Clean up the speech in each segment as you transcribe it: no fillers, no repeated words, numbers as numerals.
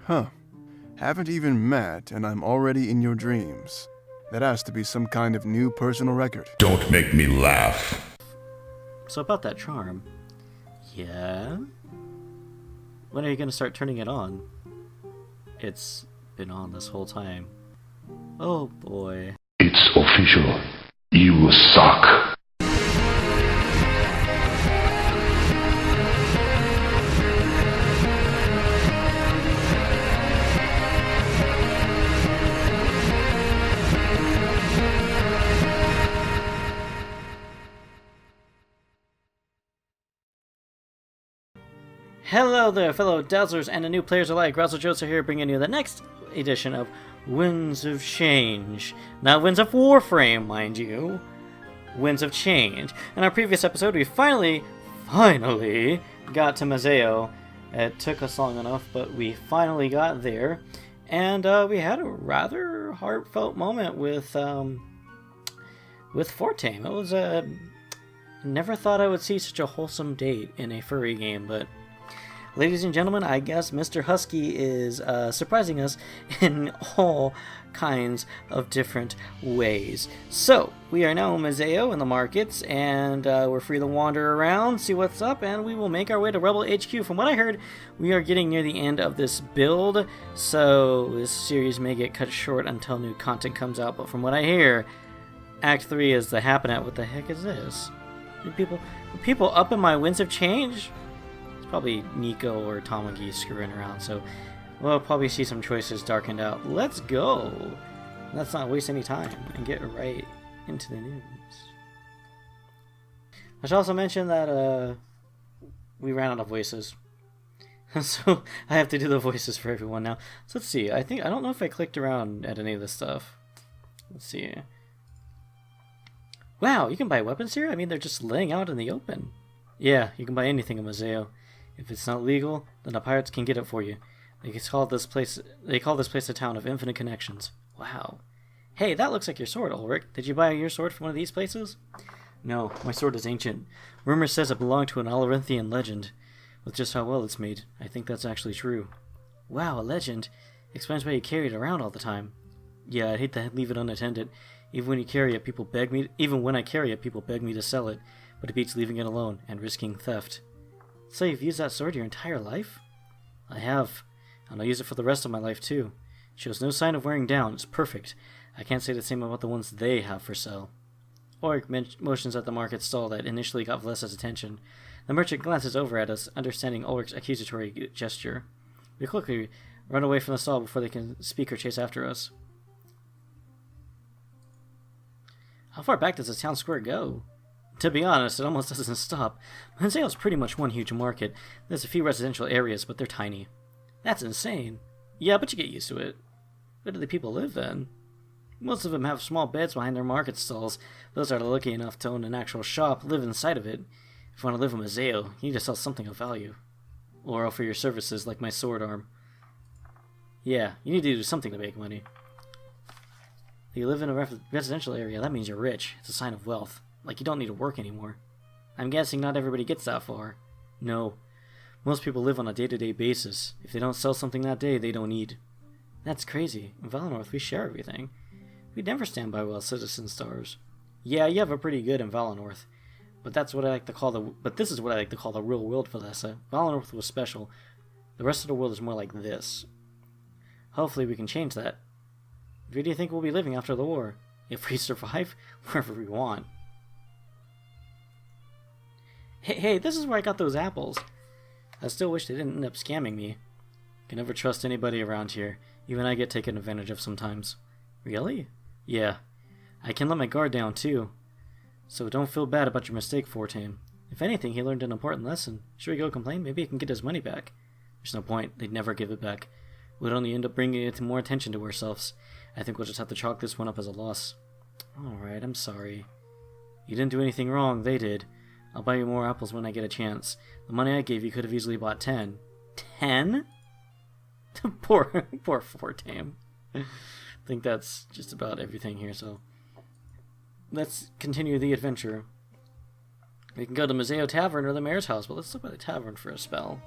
Huh. Haven't even met, and I'm already in your dreams. That has to be some kind of new personal record. Don't make me laugh. So about that charm. Yeah? When are you going to start turning it on? It's been on this whole time. Oh boy. It's official. You suck. Hello there, fellow Dazzlers and the new players alike. Razzle Jokes are here bringing you the next edition of Winds of Change. Not Winds of Warframe, mind you. Winds of Change. In our previous episode, we finally got to Mazeo. It took us long enough, but we finally got there. And we had a rather heartfelt moment with Fortame. It was never thought I would see such a wholesome date in a furry game, but ladies and gentlemen, I guess Mr. Husky is surprising us in all kinds of different ways. So, we are now in Mazeo in the markets, and we're free to wander around, see what's up, and we will make our way to Rebel HQ. From what I heard, we are getting near the end of this build, so this series may get cut short until new content comes out, but from what I hear, Act 3 is the happening. What the heck is this? Are people up in my Winds of Change? Probably Nico or Tamagi screwing around, so we'll probably see some choices darkened out. Let's go! Let's not waste any time and get right into the news. I should also mention that we ran out of voices. So I have to do the voices for everyone now. So let's see. I don't know if I clicked around at any of this stuff. Let's see. Wow, you can buy weapons here? I mean, they're just laying out in the open. Yeah, you can buy anything in Mazeo. If it's not legal, then the pirates can get it for you. They call this place a town of infinite connections. Wow. Hey, that looks like your sword, Ulrich. Did you buy your sword from one of these places? No, my sword is ancient. Rumor says it belonged to an Olorinthian legend. With just how well it's made, I think that's actually true. Wow, a legend? Explains why you carry it around all the time. Yeah, I'd hate to leave it unattended. Even when I carry it, people beg me to sell it, but it beats leaving it alone and risking theft. So you've used that sword your entire life? I have, and I'll use it for the rest of my life too. It shows no sign of wearing down. It's perfect. I can't say the same about the ones they have for sale. Ulrich motions at the market stall that initially got Vlessa's attention. The merchant glances over at us, understanding Ulrich's accusatory gesture. We quickly run away from the stall before they can speak or chase after us. How far back does the town square go? To be honest, it almost doesn't stop. Mazeo's pretty much one huge market. There's a few residential areas, but they're tiny. That's insane. Yeah, but you get used to it. Where do the people live, then? Most of them have small beds behind their market stalls. Those that are lucky enough to own an actual shop live inside of it. If you want to live in Mazeo, you need to sell something of value. Or offer your services, like my sword arm. Yeah, you need to do something to make money. If you live in a residential area, that means you're rich. It's a sign of wealth. Like you don't need to work anymore. I'm guessing not everybody gets that far. No. Most people live on a day-to-day basis. If they don't sell something that day, they don't eat. That's crazy. In Valinor, we share everything. We'd never stand by while citizens starve. Yeah, you have a pretty good in Valinor. But this is what I like to call the real world, Vlessa. Valinor was special. The rest of the world is more like this. Hopefully we can change that. Where do you think we'll be living after the war? If we survive, wherever we want. Hey, this is where I got those apples. I still wish they didn't end up scamming me. Can never trust anybody around here. Even I get taken advantage of sometimes. Really? Yeah. I can let my guard down too. So don't feel bad about your mistake, Fortame. If anything, he learned an important lesson. Should we go complain? Maybe he can get his money back. There's no point. They'd never give it back. We'd only end up bringing it to more attention to ourselves. I think we'll just have to chalk this one up as a loss. Alright, I'm sorry. You didn't do anything wrong. They did. I'll buy you more apples when I get a chance. The money I gave you could have easily bought 10. 10? poor Fortame. I think that's just about everything here, so let's continue the adventure. We can go to Mazeo Tavern or the Mayor's House, but let's look at the tavern for a spell.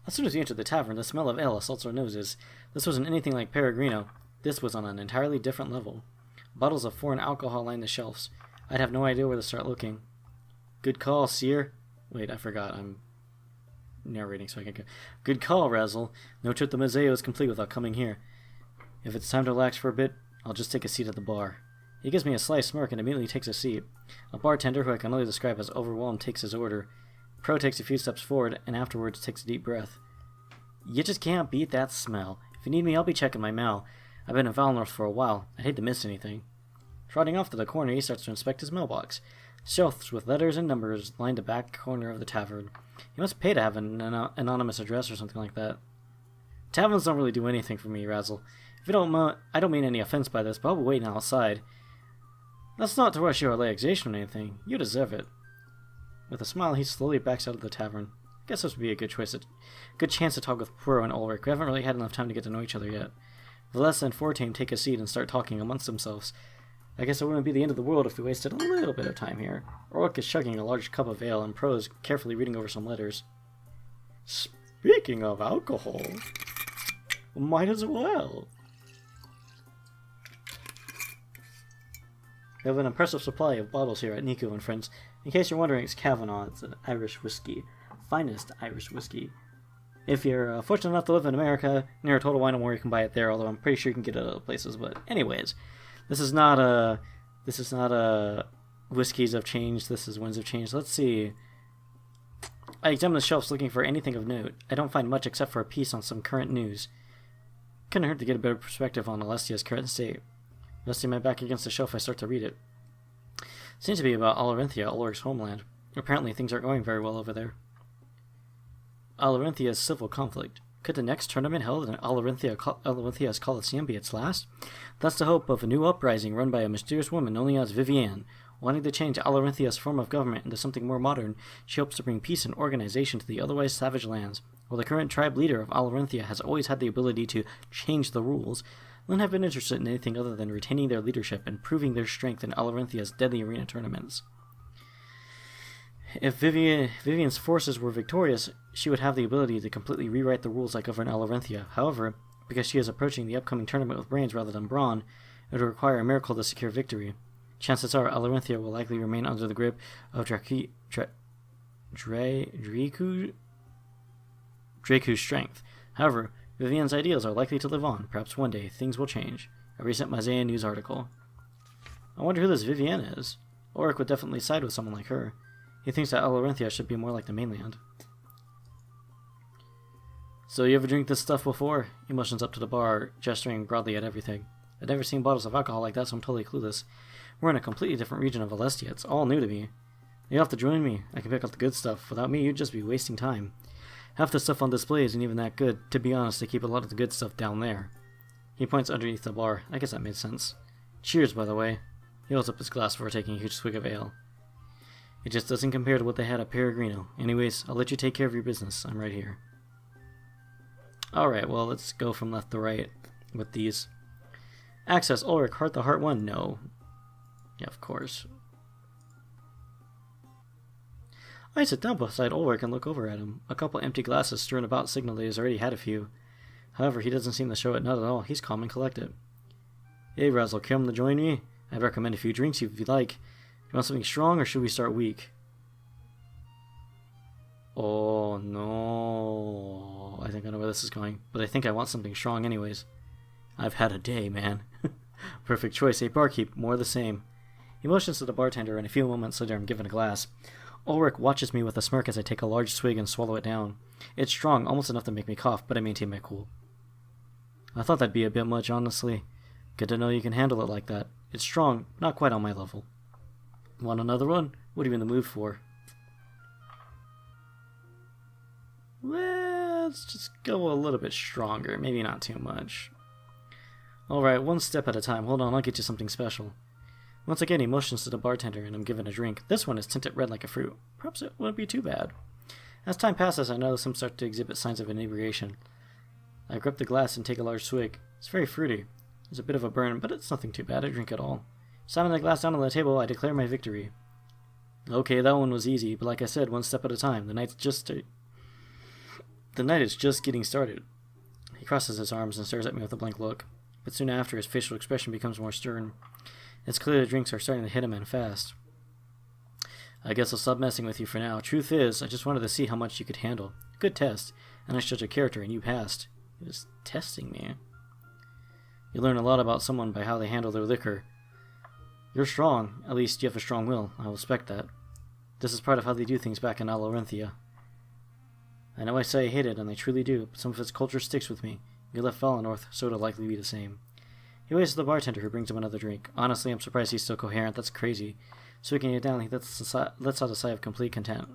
As soon as we entered the tavern, the smell of ale assaults our noses. This wasn't anything like Peregrino. This was on an entirely different level. Bottles of foreign alcohol lined the shelves. I'd have no idea where to start looking. Good call, Seer. Wait, I forgot. I'm narrating so I can go. Good call, Razzle. No trip to Mazeo is complete without coming here. If it's time to relax for a bit, I'll just take a seat at the bar. He gives me a sly smirk and immediately takes a seat. A bartender, who I can only describe as overwhelmed, takes his order. Pro takes a few steps forward and afterwards takes a deep breath. You just can't beat that smell. If you need me, I'll be checking my mail. I've been in Valnorth for a while. I'd hate to miss anything. Trotting off to the corner, he starts to inspect his mailbox. Shelves with letters and numbers line the back corner of the tavern. He must pay to have an anonymous address or something like that. Taverns don't really do anything for me, Razzle. If you don't I don't mean any offense by this, but I'll be waiting outside. That's not to rush your relaxation or anything. You deserve it. With a smile, he slowly backs out of the tavern. I guess this would be a good chance to talk with Poirot and Ulrich. We haven't really had enough time to get to know each other yet. Velessa and Fortane take a seat and start talking amongst themselves. I guess it wouldn't be the end of the world if we wasted a little bit of time here. Ulrich is chugging a large cup of ale, and Pro is carefully reading over some letters. Speaking of alcohol, might as well. We have an impressive supply of bottles here at Nico and Friends. In case you're wondering, it's Kavanaugh. It's an Irish whiskey. Finest Irish whiskey. If you're fortunate enough to live in America, near a Total Wine & More, you can buy it there, although I'm pretty sure you can get it at other places. But anyways, this is not a whiskeys have changed, this is winds have changed. Let's see. I examine the shelves looking for anything of note. I don't find much except for a piece on some current news. Couldn't hurt to get a better perspective on Alestia's current state. Resting my back against the shelf, I start to read it. Seems to be about Alarinthia, Ulrich's homeland. Apparently things aren't going very well over there. Alarinthia's civil conflict. Could the next tournament held in Alarinthia's Coliseum be its last? That's the hope of a new uprising run by a mysterious woman known as Vivienne. Wanting to change Alarinthia's form of government into something more modern, she hopes to bring peace and organization to the otherwise savage lands. While the current tribe leader of Alarinthia has always had the ability to change the rules, none have been interested in anything other than retaining their leadership and proving their strength in Alarinthia's deadly arena tournaments. If Vivian's forces were victorious, she would have the ability to completely rewrite the rules that govern Alarinthia. However, because she is approaching the upcoming tournament with brains rather than brawn, it would require a miracle to secure victory. Chances are Alarinthia will likely remain under the grip of Dracu's strength. However, Vivian's ideals are likely to live on. Perhaps one day things will change. A recent Mazean news article. I wonder who this Vivienne is. Ulrich would definitely side with someone like her. He thinks that Alarinthia should be more like the mainland. So you ever drink this stuff before? He motions up to the bar, gesturing broadly at everything. I've never seen bottles of alcohol like that, so I'm totally clueless. We're in a completely different region of Alestia. It's all new to me. You'll have to join me. I can pick up the good stuff. Without me, you'd just be wasting time. Half the stuff on display isn't even that good. To be honest, they keep a lot of the good stuff down there. He points underneath the bar. I guess that made sense. Cheers, by the way. He holds up his glass before taking a huge swig of ale. It just doesn't compare to what they had at Peregrino. Anyways, I'll let you take care of your business. I'm right here. Alright, well, let's go from left to right with these. Access Ulrich, Heart to Heart 1? No. Yeah, of course. I sit down beside Ulrich and look over at him. A couple empty glasses strewn about signal that he's already had a few. However, he doesn't seem to show it, not at all. He's calm and collected. Hey, Razzle, come to join me? I'd recommend a few drinks if you'd like. You want something strong, or should we start weak? Oh, no. I think I know where this is going, but I think I want something strong anyways. I've had a day, man. Perfect choice, eh, barkeep? More of the same. He motions to the bartender, and a few moments later I'm given a glass. Ulrich watches me with a smirk as I take a large swig and swallow it down. It's strong, almost enough to make me cough, but I maintain my cool. I thought that'd be a bit much, honestly. Good to know you can handle it like that. It's strong, not quite on my level. Want another one? What are you in the mood for? Let's just go a little bit stronger. Maybe not too much. Alright, one step at a time. Hold on, I'll get you something special. Once again, he motions to the bartender, and I'm given a drink. This one is tinted red like a fruit. Perhaps it wouldn't be too bad. As time passes, I notice him start to exhibit signs of inebriation. I grip the glass and take a large swig. It's very fruity. There's a bit of a burn, but it's nothing too bad. I drink it all. Slamming the glass down on the table, I declare my victory. Okay, that one was easy, but like I said, one step at a time. The night's just The night is just getting started. He crosses his arms and stares at me with a blank look, but soon after his facial expression becomes more stern. It's clear the drinks are starting to hit him and fast. I guess I'll stop messing with you for now. Truth is, I just wanted to see how much you could handle. Good test. And I judged your character, and you passed. He was testing me. You learn a lot about someone by how they handle their liquor. You're strong. At least you have a strong will. I will respect that. This is part of how they do things back in Aloranthia. I know I say I hate it, and I truly do, but some of its culture sticks with me. You left Valinor, so it'll likely be the same. He waits for the bartender, who brings him another drink. Honestly, I'm surprised he's still coherent. That's crazy. Speaking it down, he lets out a sigh of complete content.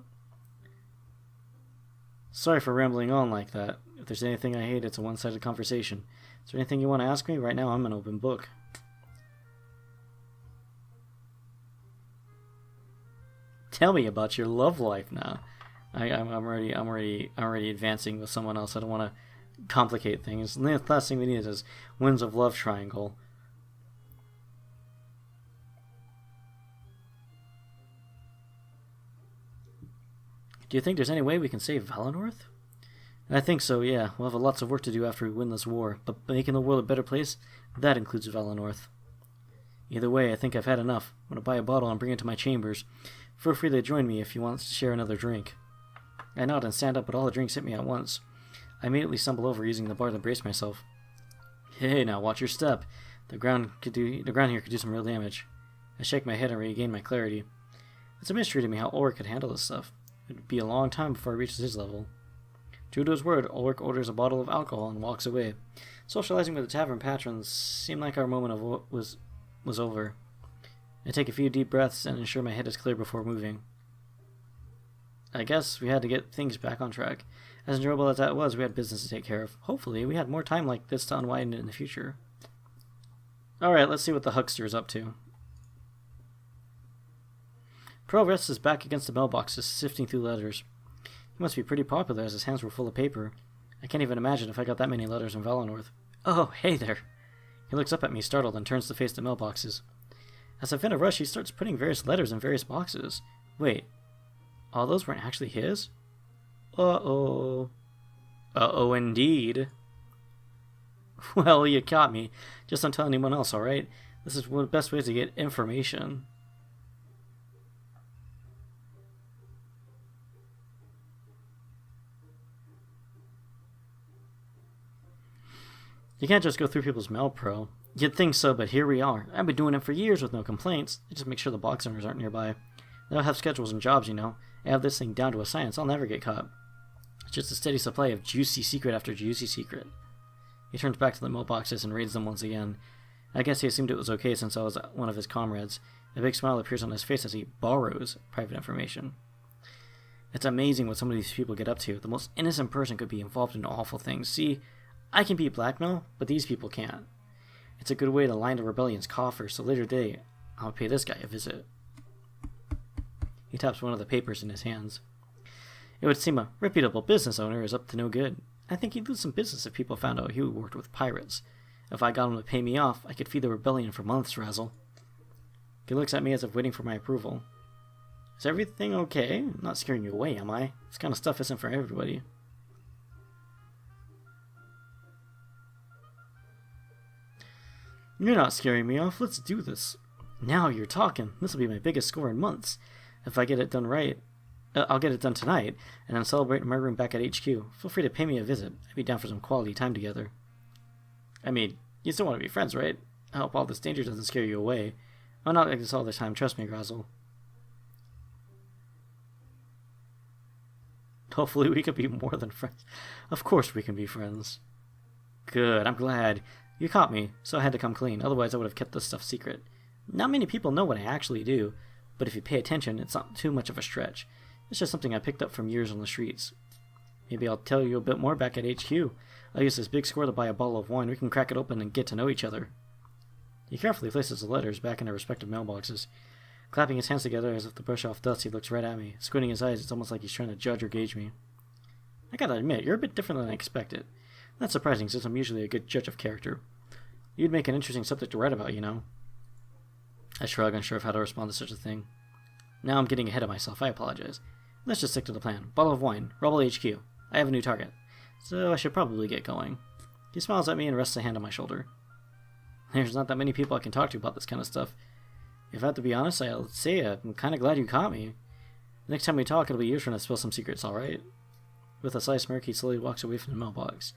Sorry for rambling on like that. If there's anything I hate, it's a one-sided conversation. Is there anything you want to ask me? Right now, I'm an open book. Tell me about your love life now. I'm already advancing with someone else. I don't want to complicate things. And the last thing we need is Winds of Love triangle. Do you think there's any way we can save Valinor? I think so, yeah. We'll have lots of work to do after we win this war, but making the world a better place, that includes Valinor. Either way, I think I've had enough. I'm going to buy a bottle and bring it to my chambers. Feel free to join me if you want to share another drink. I nod and stand up, but all the drinks hit me at once. I immediately stumble over, using the bar to brace myself. Hey, now watch your step. The ground here could do some real damage. I shake my head and regain my clarity. It's a mystery to me how Ulrich could handle this stuff. It would be a long time before he reaches his level. True to his word, Ulrich orders a bottle of alcohol and walks away. Socializing with the tavern patrons seemed like our moment was over. I take a few deep breaths and ensure my head is clear before moving. I guess we had to get things back on track. As enjoyable as that was, we had business to take care of. Hopefully, we had more time like this to unwind in the future. Alright, let's see what the huckster is up to. Progress is back against the mailboxes, sifting through letters. He must be pretty popular, as his hands were full of paper. I can't even imagine if I got that many letters in Valinor. Oh, hey there! He looks up at me, startled, and turns to face the mailboxes. As if in a rush, he starts putting various letters in various boxes. Wait, all those weren't actually his? Uh-oh. Uh-oh, indeed. Well, you caught me. Just don't tell anyone else, alright? This is one of the best ways to get information. You can't just go through people's mail, pro. You'd think so, but here we are. I've been doing it for years with no complaints. I just make sure the box owners aren't nearby. They don't have schedules and jobs, you know. I have this thing down to a science. I'll never get caught. It's just a steady supply of juicy secret after juicy secret. He turns back to the mailboxes and reads them once again. I guess he assumed it was okay since I was one of his comrades. A big smile appears on his face as he borrows private information. It's amazing what some of these people get up to. The most innocent person could be involved in awful things. See, I can beat blackmail, but these people can't. It's a good way to line the rebellion's coffers, so later today, I'll pay this guy a visit. He taps one of the papers in his hands. It would seem a reputable business owner is up to no good. I think he'd lose some business if people found out he worked with pirates. If I got him to pay me off, I could feed the rebellion for months, Razzle. He looks at me as if waiting for my approval. Is everything okay? I'm not scaring you away, am I? This kind of stuff isn't for everybody. You're not scaring me off. Let's do this. Now you're talking. This will be my biggest score in months. If I get it done right, I'll get it done tonight, and then celebrate in my room back at HQ. Feel free to pay me a visit. I'd be down for some quality time together. I mean, you still want to be friends, right? I hope all this danger doesn't scare you away. I'm not like this all the time. Trust me, Grazel. Hopefully we can be more than friends. Of course we can be friends. Good, I'm glad. You caught me, so I had to come clean. Otherwise I would have kept this stuff secret. Not many people know what I actually do, but if you pay attention, it's not too much of a stretch. It's just something I picked up from years on the streets. Maybe I'll tell you a bit more back at HQ. I'll use this big score to buy a bottle of wine. We can crack it open and get to know each other. He carefully places the letters back in their respective mailboxes. Clapping his hands together as if to brush off dust, he looks right at me. Squinting his eyes, it's almost like he's trying to judge or gauge me. I gotta admit, you're a bit different than I expected. That's surprising, since I'm usually a good judge of character. You'd make an interesting subject to write about, you know. I shrug, unsure of how to respond to such a thing. Now I'm getting ahead of myself. I apologize. Let's just stick to the plan. Bottle of wine. Rubble HQ. I have a new target. so I should probably get going. He smiles at me and rests a hand on my shoulder. There's not that many people I can talk to about this kind of stuff. If I have to be honest, I'll say I'm kind of glad you caught me. Next time we talk, it'll be years from now to spill some secrets, alright? With a sly smirk, he slowly walks away from the mailbox.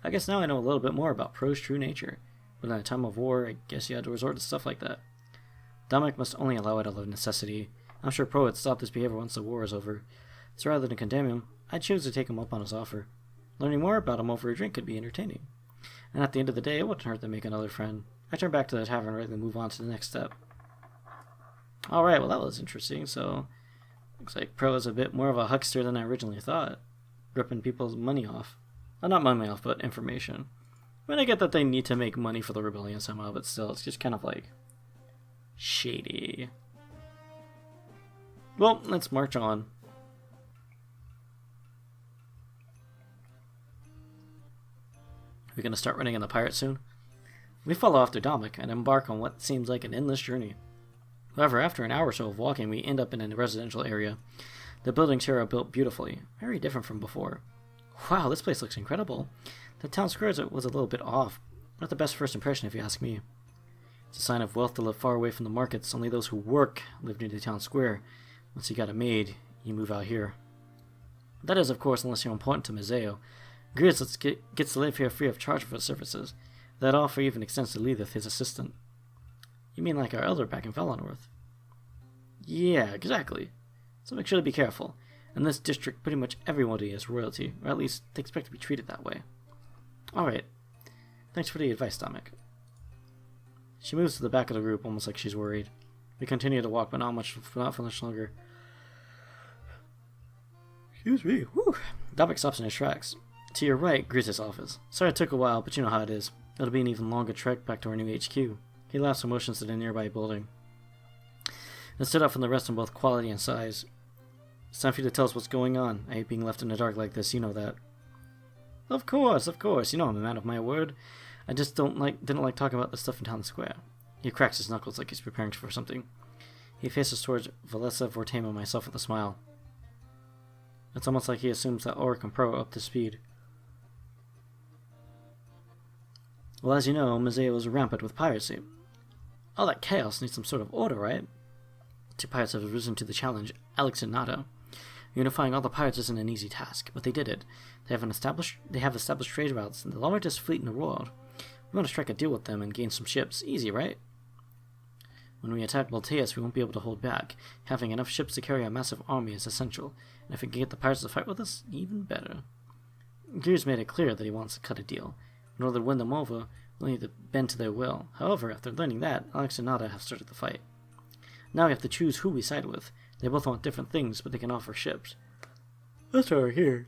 I guess now I know a little bit more about Pro's true nature, but in a time of war, I guess you had to resort to stuff like that. Damek must only allow it out of necessity. I'm sure Pro would stop this behavior once the war is over. So rather than condemn him, I'd choose to take him up on his offer. Learning more about him over a drink could be entertaining. And at the end of the day, it wouldn't hurt to make another friend. I turn back to the tavern rather than move on to the next step. Alright, well that was interesting, so... Looks like Pro is a bit more of a huckster than I originally thought. Ripping people's money off. Not money off, but information. I mean, I get that they need to make money for the rebellion somehow, but still, it's just kind of like... shady. Well, let's march on. We're gonna start running in the pirate soon? We follow after Damek and embark on what seems like an endless journey. However, after an hour or so of walking, we end up in a residential area. The buildings here are built beautifully, very different from before. Wow, this place looks incredible. The town square was a little bit off. Not the best first impression if you ask me. It's a sign of wealth to live far away from the markets. Only those who work live near the town square. Once you got it made, you move out here. That is, of course, unless you're important to Mazeo. Grizz gets to live here free of charge for his services. That offer even extends to Leathith, his assistant. You mean like our elder back in Valenworth? Yeah, exactly. So make sure to be careful. In this district, pretty much everybody is royalty, or at least they expect to be treated that way. Alright. Thanks for the advice, Damek. She moves to the back of the group, almost like she's worried. We continue to walk, but not for much longer. Excuse me. Whew. Damek stops in his tracks. To your right, Grizz's office. Sorry it took a while, but you know how it is. It'll be an even longer trek back to our new HQ. He laughs and motions to the nearby building. It stood out from the rest in both quality and size. It's time for you to tell us what's going on. I hate being left in the dark like this, you know that. Of course. You know I'm a man of my word. I just didn't like talking about the stuff in town square. He cracks his knuckles like he's preparing for something. He faces towards Valessa, Vortame, and myself with a smile. It's almost like he assumes that Ulrich and Pro are up to speed. Well, as you know, Mazeo is rampant with piracy. All that chaos needs some sort of order, right? Two pirates have risen to the challenge, Alex and Nada. Unifying all the pirates isn't an easy task, but they did it. They have established trade routes and the largest fleet in the world. We want to strike a deal with them and gain some ships. Easy, right? When we attack Malteus, we won't be able to hold back. Having enough ships to carry a massive army is essential, and if we can get the pirates to fight with us, even better. Gears made it clear that he wants to cut a deal. In order to win them over, we'll need to bend to their will. However, after learning that, Alex and Nada have started the fight. Now we have to choose who we side with. They both want different things, but they can offer ships. That's why we're here.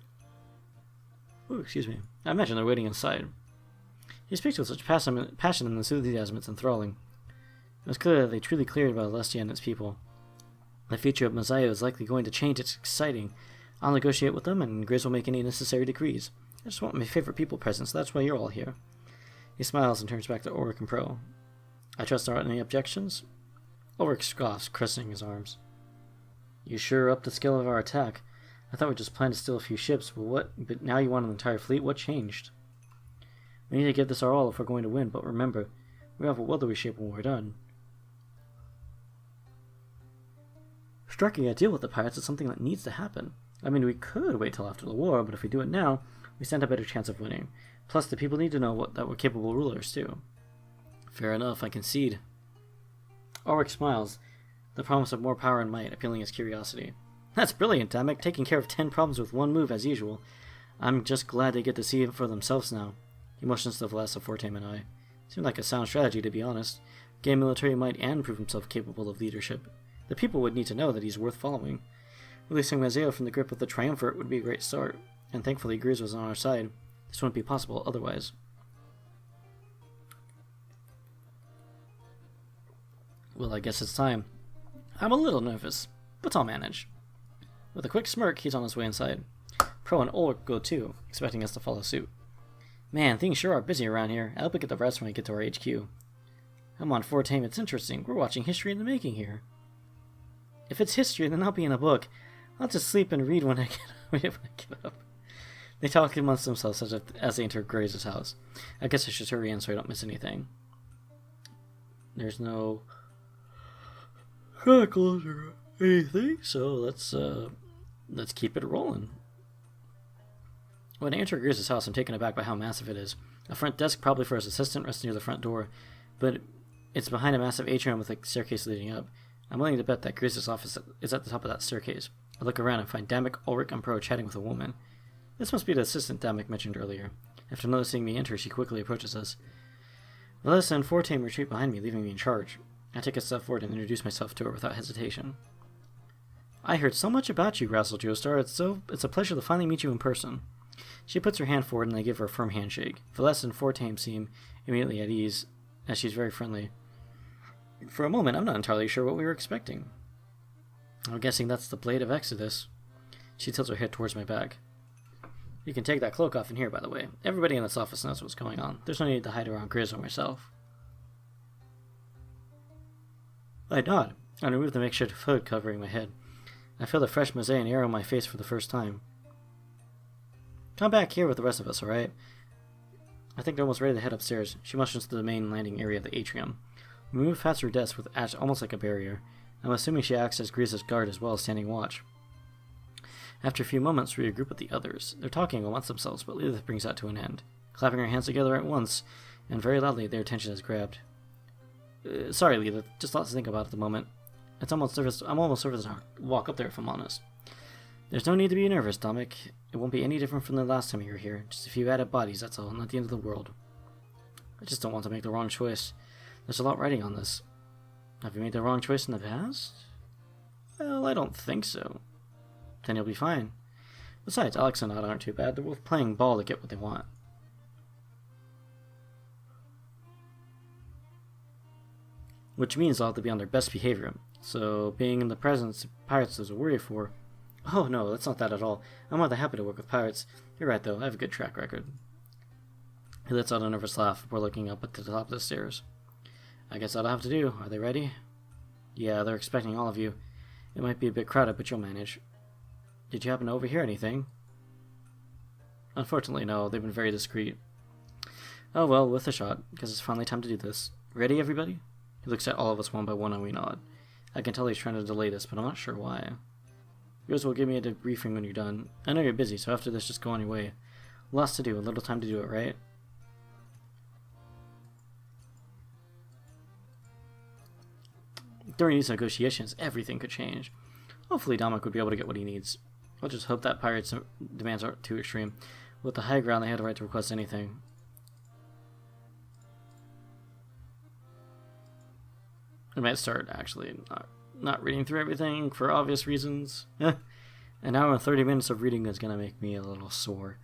Oh, excuse me. I imagine they're waiting inside. He speaks with such passion and enthusiasm, it's enthralling. It was clear that they truly cared about Alestia and its people. The future of Mazeo is likely going to change. It's exciting. I'll negotiate with them, and Grizz will make any necessary decrees. I just want my favorite people present, so that's why you're all here. He smiles and turns back to Ulrich and Pro. I trust there aren't any objections? Ulrich scoffs, crossing his arms. You sure up the scale of our attack. I thought we just planned to steal a few ships, but now you want an entire fleet? What changed? We need to give this our all if we're going to win, but remember, we have a world to reshape when we're done. Striking a deal with the pirates is something that needs to happen. I mean, we could wait till after the war, but if we do it now, we stand a better chance of winning. Plus, the people need to know that we're capable rulers, too. Fair enough, I concede. Ulrich smiles, the promise of more power and might appealing his curiosity. That's brilliant, Damek, taking care of 10 problems with one move as usual. I'm just glad they get to see it for themselves now. He motions to Valessa, Vortame, and I. Seemed like a sound strategy, to be honest. Gain military might and prove himself capable of leadership. The people would need to know that he's worth following. Releasing Mazeo from the grip of the Triumvirate would be a great start, and thankfully Grizz was on our side. This wouldn't be possible otherwise. Well, I guess it's time. I'm a little nervous, but I'll manage. With a quick smirk, he's on his way inside. Pro and Ulrich go too, expecting us to follow suit. Man, things sure are busy around here. I hope we get the rest when we get to our HQ. Come on, Vortame, it's interesting. We're watching history in the making here. If it's history, then I'll be in a book. I'll just sleep and read when I get up. They talk amongst themselves as they enter Grace's house. I guess I should hurry in so I don't miss anything. There's no chronicles or anything, so let's keep it rolling. When I enter Grace's house, I'm taken aback by how massive it is. A front desk, probably for his assistant, rests near the front door, but it's behind a massive atrium with a staircase leading up. I'm willing to bet that Grace's office is at the top of that staircase. I look around and find Damek, Ulrich, and Pro chatting with a woman. This must be the assistant Damek mentioned earlier. After noticing me enter, she quickly approaches us. Melissa and Fortame retreat behind me, leaving me in charge. I take a step forward and introduce myself to her without hesitation. I heard so much about you, Razzle Joestar. It's a pleasure to finally meet you in person. She puts her hand forward and I give her a firm handshake. Valessa and Fortame seem immediately at ease, as she's very friendly. For a moment, I'm not entirely sure what we were expecting. I'm guessing that's the Blade of Exodus. She tilts her head towards my back. You can take that cloak off in here, by the way. Everybody in this office knows what's going on. There's no need to hide around Grizz or myself. I nod. I remove the makeshift hood covering my head. I feel the fresh Mazean air on my face for the first time. Come back here with the rest of us, alright? I think they're almost ready to head upstairs. She motions to the main landing area of the atrium. We move past her desk with Ash almost like a barrier. I'm assuming she acts as Grisa's guard as well as standing watch. After a few moments, we regroup with the others. They're talking amongst themselves, but Lilith brings that to an end. Clapping her hands together at once, and very loudly, their attention is grabbed. Sorry, Lilith. Just lots to think about at the moment. I'm almost nervous to walk up there, if I'm honest. There's no need to be nervous, Damek. It won't be any different from the last time you were here. Just a few added bodies, that's all. Not the end of the world. I just don't want to make the wrong choice. There's a lot riding on this. Have you made the wrong choice in the past? Well, I don't think so. Then you'll be fine. Besides, Alex and Nada aren't too bad. They're both playing ball to get what they want. Which means they'll have to be on their best behavior. So, being in the presence of pirates is a worry for... Oh no, that's not that at all. I'm more than happy to work with pirates. You're right though, I have a good track record. He lets out a nervous laugh before looking up at the top of the stairs. I guess that'll have to do. Are they ready? Yeah, they're expecting all of you. It might be a bit crowded, but you'll manage. Did you happen to overhear anything? Unfortunately, no. They've been very discreet. Oh well, with a shot, because it's finally time to do this. Ready, everybody? He looks at all of us one by one and we nod. I can tell he's trying to delay this, but I'm not sure why. Yours will give me a debriefing when you're done. I know you're busy, so after this, just go on your way. Lots to do, a little time to do it, right? During these negotiations, everything could change. Hopefully Damek would be able to get what he needs. I'll just hope that pirates' demands aren't too extreme. With the high ground, they had the right to request anything. I might start, actually, not reading through everything for obvious reasons. An hour and 30 minutes of reading is going to make me a little sore.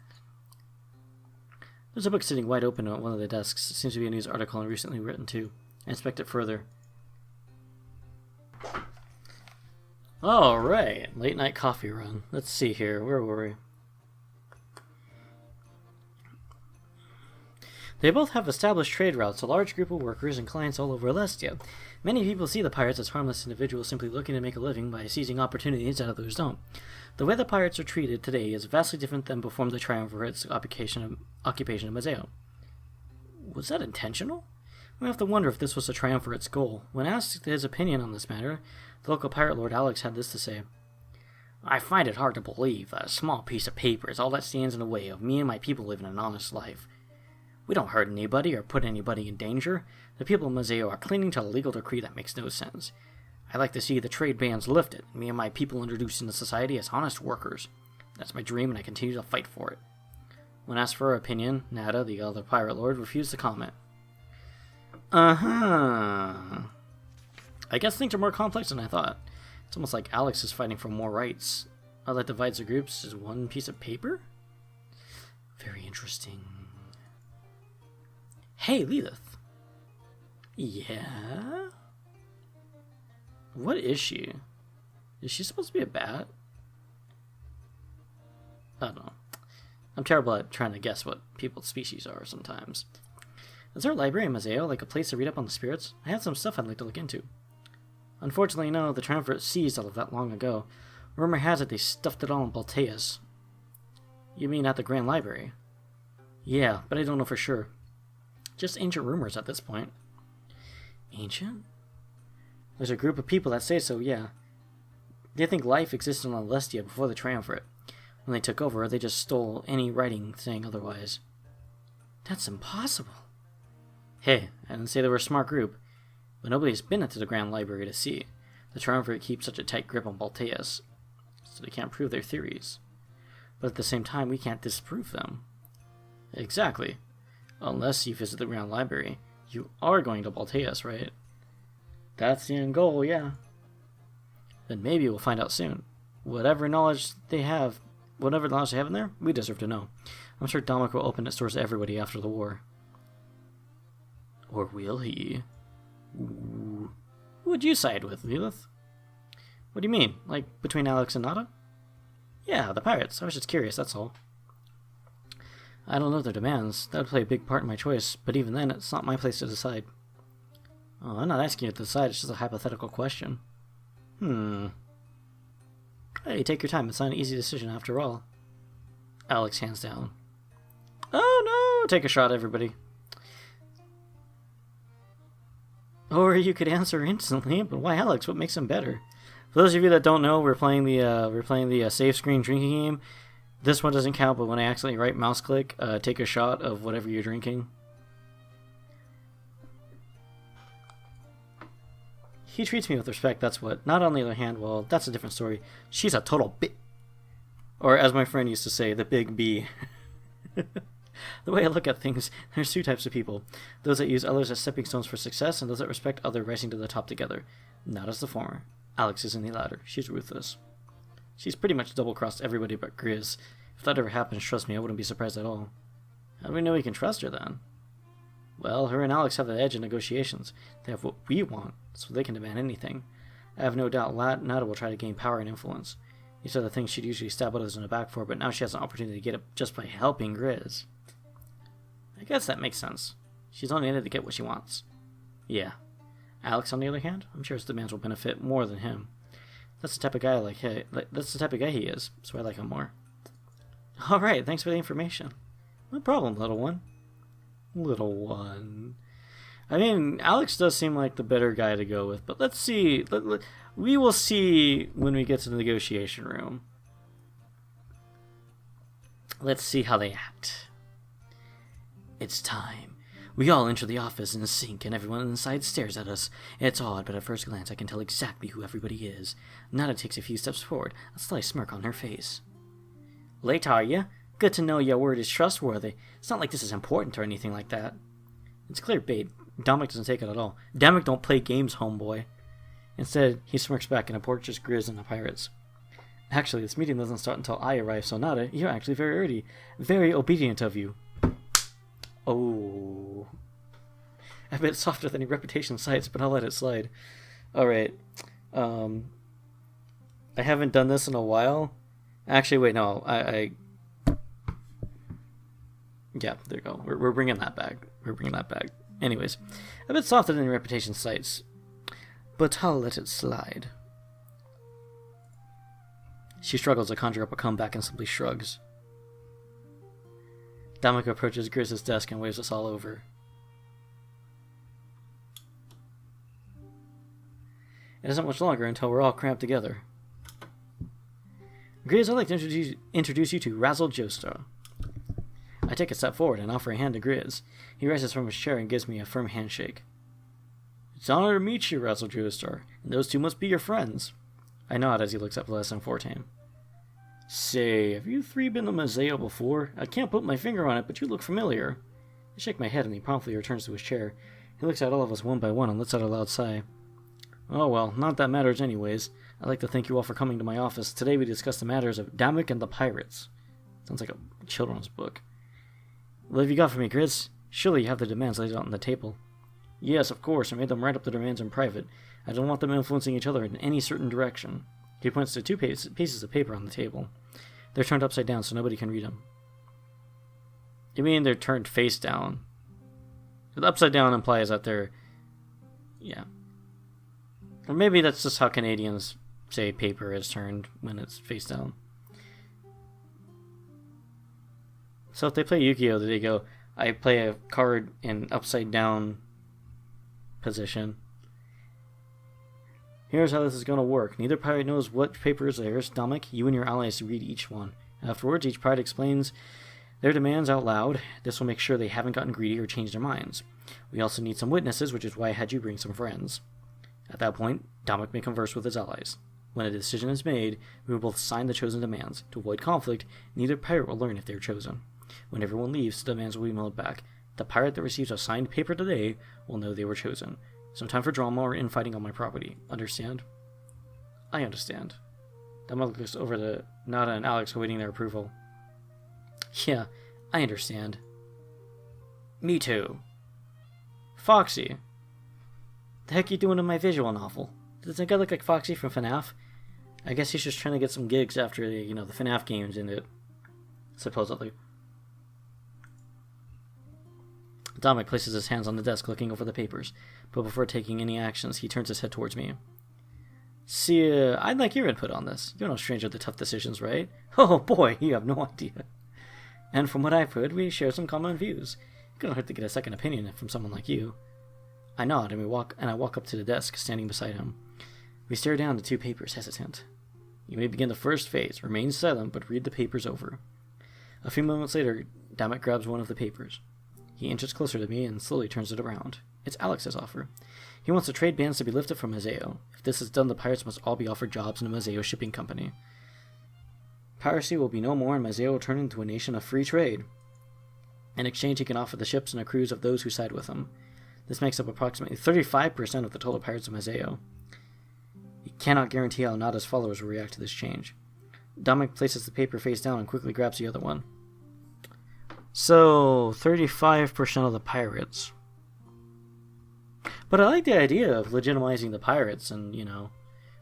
There's a book sitting wide open on one of the desks. It seems to be a news article and recently written too. I inspect it further. Alright, late night coffee run. Let's see here, where were we? They both have established trade routes, a large group of workers and clients all over Alestia. Many people see the pirates as harmless individuals simply looking to make a living by seizing opportunities that others don't. The way the pirates are treated today is vastly different than before the triumvirate's occupation of Mazeo. Was that intentional? We have to wonder if this was the triumvirate's goal. When asked his opinion on this matter, the local pirate lord Alex had this to say. I find it hard to believe that a small piece of paper is all that stands in the way of me and my people living an honest life. We don't hurt anybody or put anybody in danger. The people of Mazeo are clinging to a legal decree that makes no sense. I like to see the trade bans lifted, me and my people introduced into society as honest workers. That's my dream and I continue to fight for it. When asked for her opinion, Nada, the other pirate lord, refused to comment. I guess things are more complex than I thought. It's almost like Alex is fighting for more rights. All that divides the groups is one piece of paper? Very interesting. Hey, Lilith. Yeah? What is she? Is she supposed to be a bat? I don't know. I'm terrible at trying to guess what people's species are sometimes. Is there a library in Mazeo, like a place to read up on the spirits? I have some stuff I'd like to look into. Unfortunately, no, the Triumvirate seized all of that long ago. Rumor has it they stuffed it all in Balteus. You mean at the Grand Library? Yeah, but I don't know for sure. Just ancient rumors at this point. Ancient? There's a group of people that say so, yeah. They think life existed on Lestia before the Triumvirate. When they took over, they just stole any writing saying otherwise. That's impossible. Hey, I didn't say they were a smart group, but nobody's been into the Grand Library to see. The Triumvirate keeps such a tight grip on Balteus, so they can't prove their theories. But at the same time, we can't disprove them. Exactly. Unless you visit the Grand Library, you are going to Balteus, right? That's the end goal, yeah. Then maybe we'll find out soon. Whatever knowledge they have in there, we deserve to know. I'm sure Damek will open its doors to everybody after the war. Or will he? Ooh. Who would you side with, Lilith? What do you mean? Like, between Alex and Nada? Yeah, the pirates. I was just curious, that's all. I don't know their demands. That would play a big part in my choice, but even then, it's not my place to decide. Oh, I'm not asking you to decide, it's just a hypothetical question. Hey, take your time, it's not an easy decision after all. Alex, hands down. Oh no! Take a shot, everybody. Or you could answer instantly, but why Alex? What makes him better? For those of you that don't know, we're playing the save screen drinking game. This one doesn't count, but when I accidentally right mouse click, take a shot of whatever you're drinking. He treats me with respect, that's what. Not on the other hand, well, that's a different story. She's a total or as my friend used to say, the big B. The way I look at things, there's two types of people. Those that use others as stepping stones for success, and those that respect others rising to the top together. Not as the former. Alex is in the latter. She's ruthless. She's pretty much double-crossed everybody but Grizz. If that ever happens, trust me, I wouldn't be surprised at all. How do we know we can trust her, then? Well, her and Alex have the edge in negotiations. They have what we want, so they can demand anything. I have no doubt Nada will try to gain power and influence. These are the things she'd usually stab others in the back for, but now she has an opportunity to get it just by helping Grizz. I guess that makes sense. She's only in it to get what she wants. Yeah. Alex, on the other hand, I'm sure his demands will benefit more than him. That's the type of guy that's the type of guy he is, so I like him more. Alright, thanks for the information. No problem, little one. Little one. I mean, Alex does seem like the better guy to go with, but let's see. We will see when we get to the negotiation room. Let's see how they act. It's time. We all enter the office in sync, and everyone inside stares at us. It's odd, but at first glance I can tell exactly who everybody is. Nada takes a few steps forward, a slight smirk on her face. Late, are you? Good to know your word is trustworthy. It's not like this is important or anything like that. It's clear bait. Damek doesn't take it at all. Damek don't play games, homeboy. Instead, he smirks back and approaches Grizz and the pirates. Actually, this meeting doesn't start until I arrive, so Nada, you're actually very early. Very obedient of you. Oh. A bit softer than your reputation cites, but I'll let it slide. Alright. I haven't done this in a while. Actually, wait, no. Yeah, there you go. We're bringing that back. Anyways. A bit softer than your reputation cites, but I'll let it slide. She struggles to conjure up a comeback and simply shrugs. Damek approaches Grizz's desk and waves us all over. It isn't much longer until we're all cramped together. Grizz, I'd like to introduce you to Razzle Joestar. I take a step forward and offer a hand to Grizz. He rises from his chair and gives me a firm handshake. It's an honor to meet you, Razzle Joestar, and those two must be your friends. I nod as he looks up less than Fortam. Say, have you three been to Mazeo before? I can't put my finger on it, but you look familiar. I shake my head and he promptly returns to his chair. He looks at all of us one by one and lets out a loud sigh. Oh well, not that matters anyways. I'd like to thank you all for coming to my office. Today we discuss the matters of Damek and the Pirates. Sounds like a children's book. What have you got for me, Grizz? Surely you have the demands laid out on the table. Yes, of course, I made them write up the demands in private. I don't want them influencing each other in any certain direction. He points to two pieces of paper on the table. They're turned upside down so nobody can read them. You mean they're turned face down? The upside down implies that they're... yeah. Or maybe that's just how Canadians say paper is turned when it's face down. So if they play Yu-Gi-Oh, they go, I play a card in upside down position. Here's how this is going to work. Neither pirate knows what paper is theirs. Damek, you and your allies read each one. Afterwards, each pirate explains their demands out loud. This will make sure they haven't gotten greedy or changed their minds. We also need some witnesses, which is why I had you bring some friends. At that point, Damek may converse with his allies. When a decision is made, we will both sign the chosen demands. To avoid conflict, neither pirate will learn if they are chosen. When everyone leaves, the demands will be mailed back. The pirate that receives a signed paper today will know they were chosen. Some time for drama or infighting on my property. Understand? I understand. Damek looks over to Nada and Alex, awaiting their approval. Yeah, I understand. Me too. Foxy. The heck you doing in my visual novel? Does that guy look like Foxy from FNAF? I guess he's just trying to get some gigs after, the FNAF games in it. Supposedly. Damek places his hands on the desk, looking over the papers, but before taking any actions, he turns his head towards me. See, I'd like your input on this. You're no stranger to tough decisions, right? Oh boy, you have no idea. And from what I've heard, we share some common views. It couldn't hurt to get a second opinion from someone like you. I nod, and I walk up to the desk, standing beside him. We stare down the two papers, hesitant. You may begin the first phase. Remain silent, but read the papers over. A few moments later, Damek grabs one of the papers. He inches closer to me and slowly turns it around. It's Alex's offer. He wants the trade bans to be lifted from Mazeo. If this is done, the pirates must all be offered jobs in a Mazeo shipping company. Piracy will be no more, and Mazeo will turn into a nation of free trade. In exchange, he can offer the ships and the crews of those who side with him. This makes up approximately 35% of the total pirates of Mazeo. He cannot guarantee how Nada's followers will react to this change. Damek places the paper face down and quickly grabs the other one. So, 35% of the pirates. But I like the idea of legitimizing the pirates and,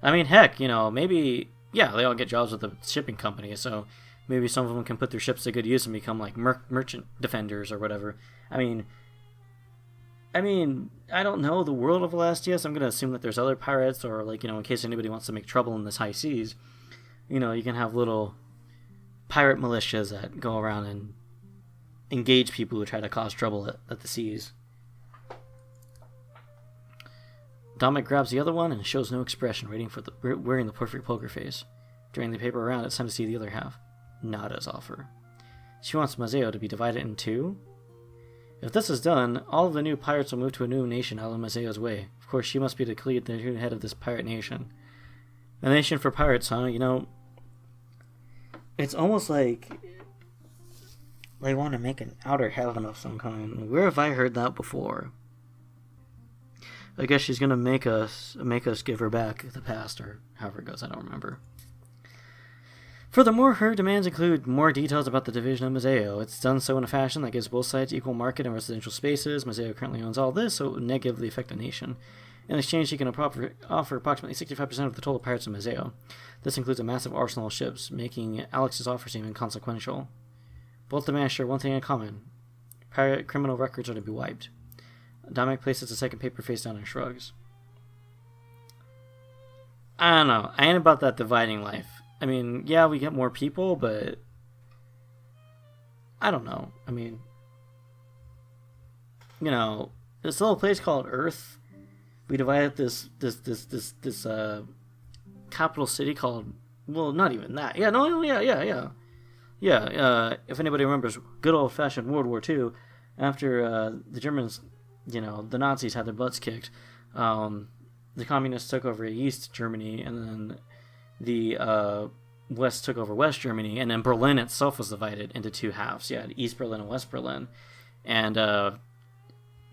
I mean, heck, maybe, yeah, they all get jobs with the shipping company, so maybe some of them can put their ships to good use and become, like, merchant defenders or whatever. I mean, I don't know the world of Elastias. I'm going to assume that there's other pirates, or, like, in case anybody wants to make trouble in this high seas, you can have little pirate militias that go around and engage people who try to cause trouble at the seas. Damek grabs the other one and shows no expression, wearing the perfect poker face. Turning the paper around, it's time to see the other half. Nada's offer. She wants Mazeo to be divided in two. If this is done, all of the new pirates will move to a new nation out of Mazeo's way. Of course, she must be the new head of this pirate nation. A nation for pirates, huh? It's almost like they want to make an outer heaven of some kind. Where have I heard that before? I guess she's gonna make us give her back the past, or however it goes. I don't remember. Furthermore, her demands include more details about the division of Mazeo. It's done so in a fashion that gives both sides equal market and residential spaces. Mazeo currently owns all this, so it would negatively affect the nation. In exchange, she can offer approximately 65% of the total pirates of Mazeo. This includes a massive arsenal of ships, making Alex's offer seem inconsequential. Both demands share one thing in common. Pirate criminal records are to be wiped. Damek places the second paper face down and shrugs. I don't know. I ain't about that dividing life. I mean, yeah, we get more people, but I don't know. I mean, this little place called Earth, we divided this capital city called, well, not even that. Yeah, no, yeah. Yeah, if anybody remembers good old-fashioned World War II, after the Germans, the Nazis had their butts kicked, the communists took over East Germany, and then the West took over West Germany, and then Berlin itself was divided into two halves. Yeah, East Berlin and West Berlin. And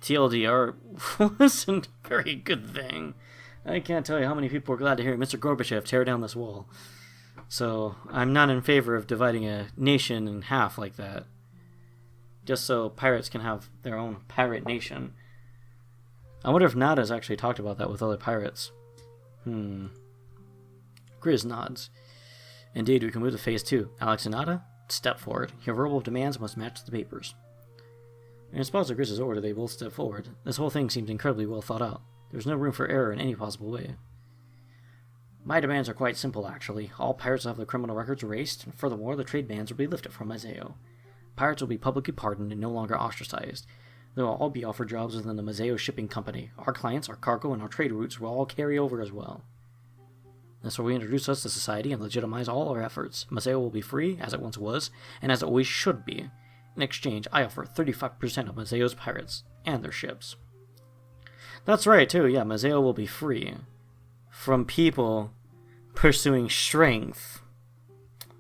TLDR wasn't a very good thing. I can't tell you how many people were glad to hear Mr. Gorbachev tear down this wall. So, I'm not in favor of dividing a nation in half like that. Just so pirates can have their own pirate nation. I wonder if Nada's actually talked about that with other pirates. Grizz nods. Indeed, we can move to phase 2. Alex and Nada, step forward. Your verbal demands must match the papers. In response to Grizz's order, they both step forward. This whole thing seems incredibly well thought out. There's no room for error in any possible way. My demands are quite simple, actually. All pirates will have their criminal records erased, and furthermore, the trade bans will be lifted from Mazeo. Pirates will be publicly pardoned and no longer ostracized. They will all be offered jobs within the Mazeo shipping company. Our clients, our cargo, and our trade routes will all carry over as well. This will reintroduce us to society and legitimize all our efforts. Mazeo will be free, as it once was, and as it always should be. In exchange, I offer 35% of Mazeo's pirates and their ships. That's right, too. Yeah, Mazeo will be free from people pursuing strength.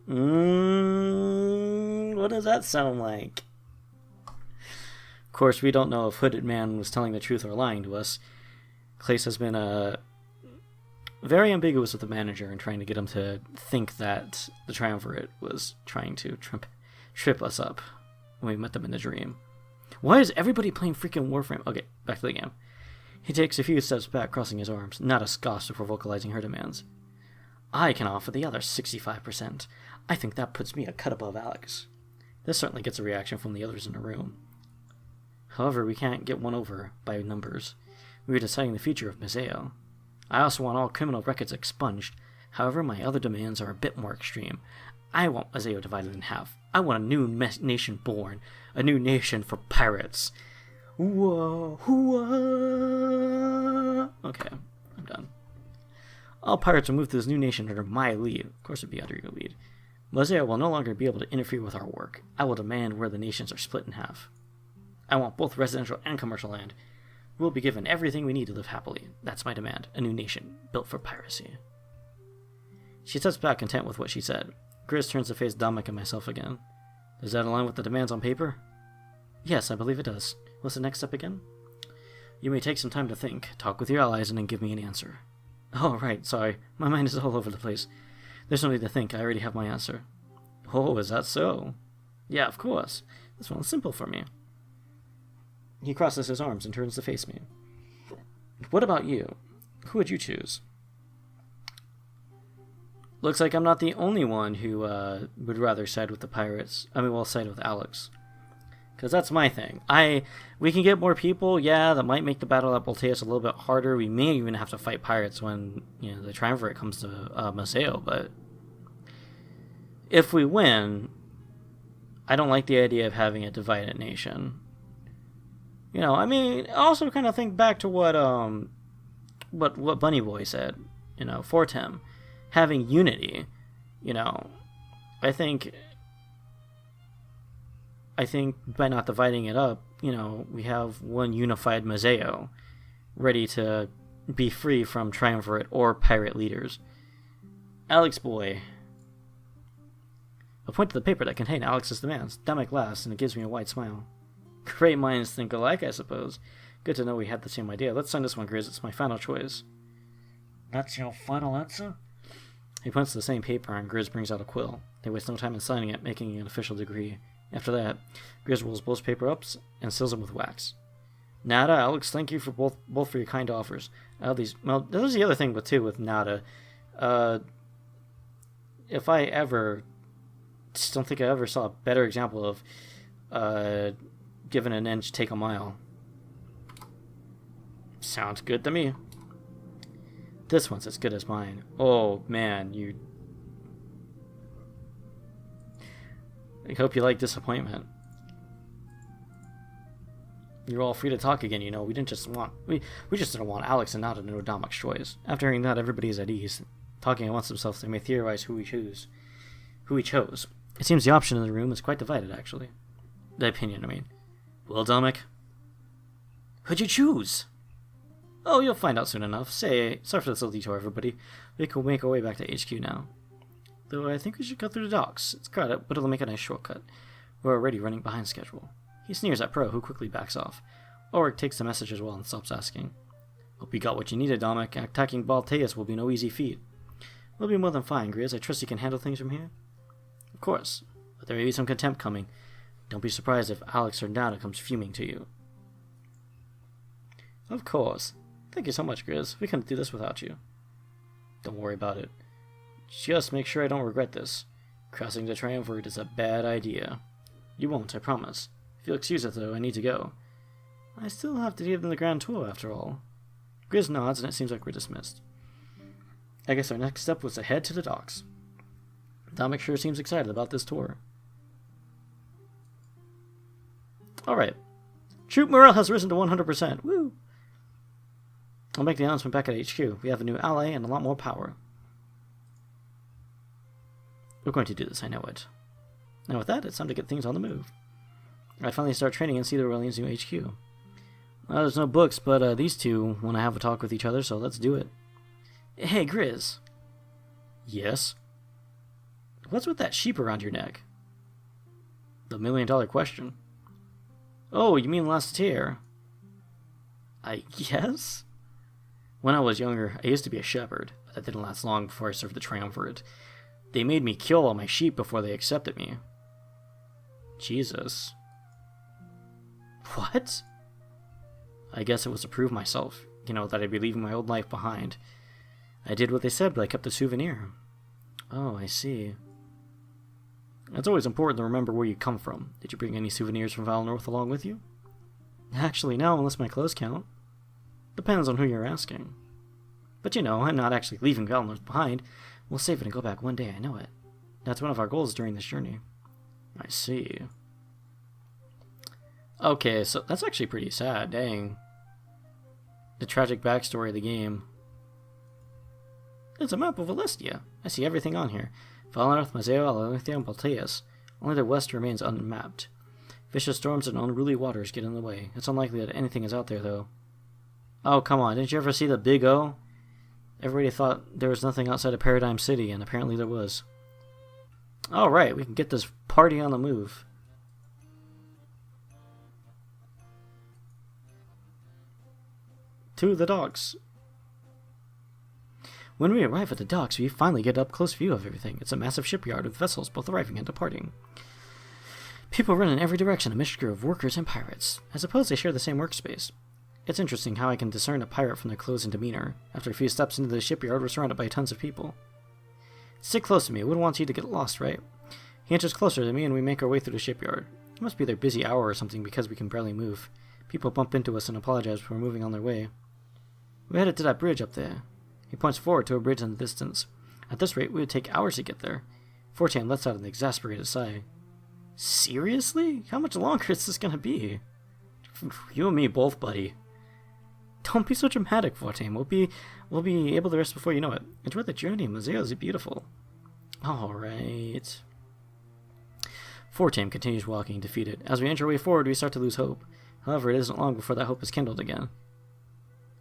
What does that sound like? Of course, we don't know if Hooded Man was telling the truth or lying to us. Clace has been very ambiguous with the manager and trying to get him to think that the Triumvirate was trying to trip us up when we met them in the dream. Why is everybody playing freaking Warframe? Okay, back to the game. He takes a few steps back, crossing his arms, not a scoff before vocalizing her demands. I can offer the other 65%. I think that puts me a cut above Alex. This certainly gets a reaction from the others in the room. However, we can't get won over by numbers. We are deciding the future of Mazeo. I also want all criminal records expunged. However, my other demands are a bit more extreme. I want Mazeo divided in half. I want a new nation born. A new nation for pirates. Whoa, whoa. Okay, I'm done. All pirates will move to this new nation under my lead. Of course, it'd be under your lead. Mazeo will no longer be able to interfere with our work. I will demand where the nations are split in half. I want both residential and commercial land. We'll be given everything we need to live happily. That's my demand. A new nation, built for piracy. She sits back content with what she said. Grizz turns to face Damek and myself again. Does that align with the demands on paper? Yes, I believe it does. What's the next step again? You may take some time to think, talk with your allies, and then give me an answer. Oh, right, sorry. My mind is all over the place. There's no need to think. I already have my answer. Oh, is that so? Yeah, of course. This one's simple for me. He crosses his arms and turns to face me. What about you? Who would you choose? Looks like I'm not the only one who would rather side with the pirates. Side with Alex. Because that's my thing. We can get more people, yeah, that might make the battle at Bolteus a little bit harder. We may even have to fight pirates when, the Triumvirate comes to Mazeo, but if we win, I don't like the idea of having a divided nation. Also kind of think back to what Bunny Boy said, for Tim. Having unity, I think by not dividing it up, we have one unified Mazeo ready to be free from Triumvirate or pirate leaders. Alex boy. I point to the paper that contained Alex's demands. Damek laughs, and it gives me a wide smile. Great minds think alike, I suppose. Good to know we had the same idea. Let's sign this one, Grizz. It's my final choice. That's your final answer? He points to the same paper, and Grizz brings out a quill. They waste no time in signing it, making it an official decree. After that, Grizz rolls both paper up and seals them with wax. Nada, Alex, thank you for both for your kind offers. This is the other thing with Nada. If I ever, just don't think I ever saw a better example of giving an inch, take a mile. Sounds good to me. This one's as good as mine. Oh man, I hope you like disappointment. You're all free to talk again, we didn't just want... We just didn't want Alex and Nada to know Damek's choice. After hearing that, everybody is at ease. Talking amongst themselves, they may theorize who we chose. It seems the option in the room is quite divided, actually. The opinion, I mean. Well, Damek? Who'd you choose? Oh, you'll find out soon enough. Sorry for this little detour, everybody. We can make our way back to HQ now. Though I think we should cut through the docks. It's crowded, but it'll make a nice shortcut. We're already running behind schedule. He sneers at Pro, who quickly backs off. Ulrich takes the message as well and stops asking. Hope you got what you needed, Damek. Attacking Balteus will be no easy feat. We'll be more than fine, Grizz. I trust you can handle things from here. Of course, but there may be some contempt coming. Don't be surprised if Alex or Nada comes fuming to you. Of course. Thank you so much, Grizz. We couldn't do this without you. Don't worry about it. Just make sure I don't regret this. Crossing the Triumvirate is a bad idea. You won't, I promise. If you'll excuse it, though, I need to go. I still have to give them the grand tour, after all. Grizz nods, and it seems like we're dismissed. I guess our next step was to head to the docks. Damek sure seems excited about this tour. Alright. Troop morale has risen to 100%. Woo! I'll make the announcement back at HQ. We have a new ally and a lot more power. We're going to do this, I know it. Now with that, it's time to get things on the move. I finally start training in Cedar Orleans' new HQ. Well, there's no books, but these two want to have a talk with each other, so let's do it. Hey, Grizz. Yes? What's with that sheep around your neck? The $1,000,000 question. Oh, you mean last tier? I guess? When I was younger, I used to be a shepherd, but that didn't last long before I served the triumvirate. They made me kill all my sheep before they accepted me. Jesus. What? I guess it was to prove myself, that I'd be leaving my old life behind. I did what they said, but I kept a souvenir. Oh, I see. It's always important to remember where you come from. Did you bring any souvenirs from Val North along with you? Actually, no, unless my clothes count. Depends on who you're asking. But I'm not actually leaving Val North behind. We'll save it and go back one day, I know it. That's one of our goals during this journey. I see. Okay, so that's actually pretty sad, dang. The tragic backstory of the game. It's a map of Alestia. I see everything on here. Valinor, Mazeo, Alethea, and Balteus. Only the west remains unmapped. Vicious storms and unruly waters get in the way. It's unlikely that anything is out there, though. Oh, come on, didn't you ever see the Big O? Everybody thought there was nothing outside of Paradigm City, and apparently there was. Alright, we can get this party on the move. To the docks. When we arrive at the docks, we finally get an up-close view of everything. It's a massive shipyard with vessels both arriving and departing. People run in every direction, a mixture of workers and pirates. I suppose they share the same workspace. It's interesting how I can discern a pirate from their clothes and demeanor. After a few steps into the shipyard, we're surrounded by tons of people. Stick close to me. I wouldn't want you to get lost, right? He inches closer to me, and we make our way through the shipyard. It must be their busy hour or something because we can barely move. People bump into us and apologize for moving on their way. We're headed to that bridge up there. He points forward to a bridge in the distance. At this rate, we would take hours to get there. Fortan lets out an exasperated sigh. Seriously? How much longer is this gonna be? You and me both, buddy. Don't be so dramatic, Fortan. We'll be able to rest before you know it. Enjoy the journey. Mazeo is beautiful. Alright. Fortan continues walking, defeated. As we inch our way forward, we start to lose hope. However, it isn't long before that hope is kindled again.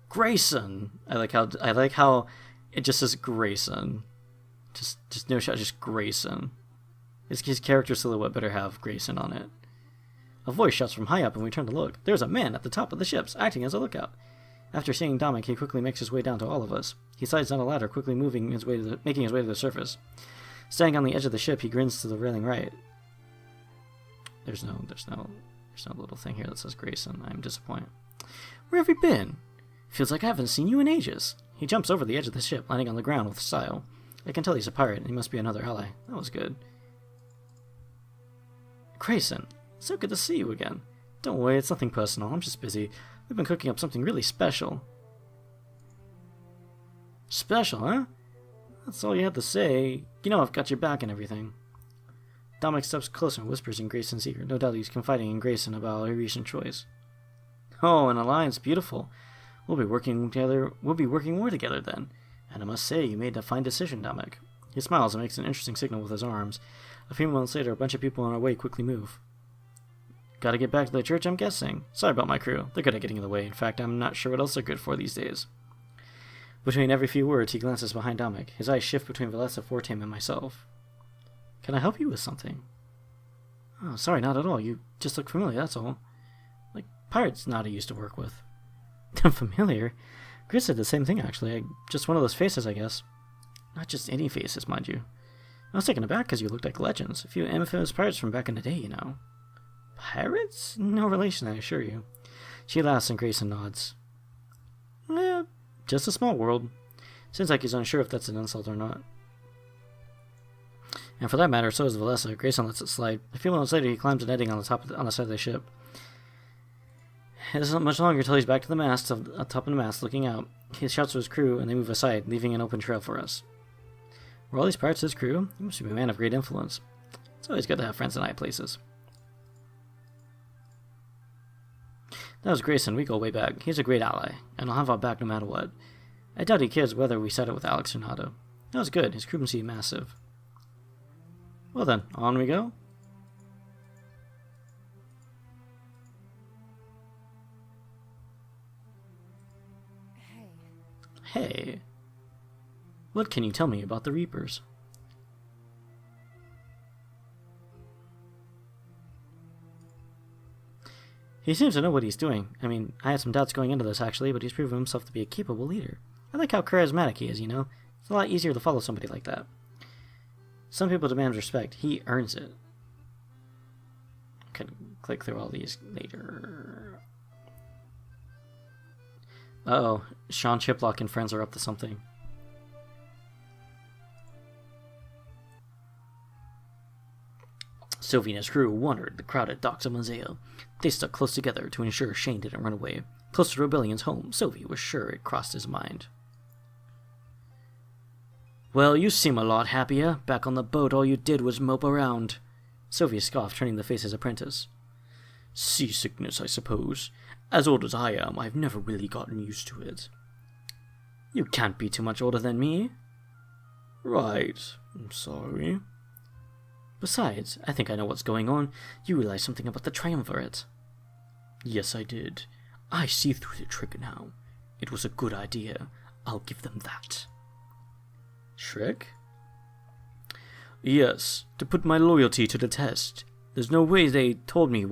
Grayson! I like how it just says Grayson. Just no shot, just Grayson. His character silhouette better have Grayson on it. A voice shouts from high up and we turn to look. There's a man at the top of the ships, acting as a lookout. After seeing Damek, he quickly makes his way down to all of us. He slides down a ladder, quickly making his way to the surface. Standing on the edge of the ship, he grins to the railing right. There's no little thing here that says Grayson. I'm disappointed. Where have you been? Feels like I haven't seen you in ages. He jumps over the edge of the ship, landing on the ground with style. I can tell he's a pirate, and he must be another ally. That was good. Grayson, so good to see you again. Don't worry, it's nothing personal. I'm just busy. We've been cooking up something really special. Special, huh? That's all you had to say. I've got your back and everything. Damek steps closer and whispers in Grayson's ear. No doubt he's confiding in Grayson about her recent choice. Oh, an alliance, beautiful. We'll be working more together then. And I must say, you made a fine decision, Damek. He smiles and makes an interesting signal with his arms. A few moments later, a bunch of people on our way quickly move. Gotta get back to the church, I'm guessing. Sorry about my crew. They're good at getting in the way. In fact, I'm not sure what else they're good for these days. Between every few words, he glances behind Damek. His eyes shift between Valessa, Fortam, and myself. Can I help you with something? Oh, sorry, not at all. You just look familiar, that's all. Like, pirates not I used to work with. Familiar? Chris said the same thing, actually. Just one of those faces, I guess. Not just any faces, mind you. I was taken aback because you looked like legends. A few infamous pirates from back in the day, Pirates? No relation, I assure you. She laughs and Grayson nods. Just a small world. Seems like he's unsure if that's an insult or not. And for that matter, so is Valessa. Grayson lets it slide. A few moments later, he climbs a netting on the side of the ship. It isn't much longer until he's back to the mast, atop of the mast, looking out. He shouts to his crew, and they move aside, leaving an open trail for us. Were all these pirates his crew? He must be a man of great influence. It's always good to have friends in high places. That was Grayson. We go way back. He's a great ally, and I'll have our back no matter what. I doubt he cares whether we side it with Alex or not. That was good. His crew seemed massive. Well then, on we go. Hey. What can you tell me about the Reapers? He seems to know what he's doing. I mean, I had some doubts going into this actually, but he's proven himself to be a capable leader. I like how charismatic he is, you know? It's a lot easier to follow somebody like that. Some people demand respect. He earns it. Can click through all these later. Uh-oh. Sean Chiplock and friends are up to something. Sylvie and his crew wandered the crowded docks of Mazeo. They stuck close together to ensure Shane didn't run away. Close to Rebellion's home, Sylvie was sure it crossed his mind. Well, you seem a lot happier. Back on the boat, all you did was mope around. Sylvie scoffed, turning to face his apprentice. Seasickness, I suppose. As old as I am, I've never really gotten used to it. You can't be too much older than me. Right. I'm sorry. Besides, I think I know what's going on. You realize something about the triumvirate. Yes, I did. I see through the trick now. It was a good idea. I'll give them that. Trick? Yes, to put my loyalty to the test. There's no way what they told me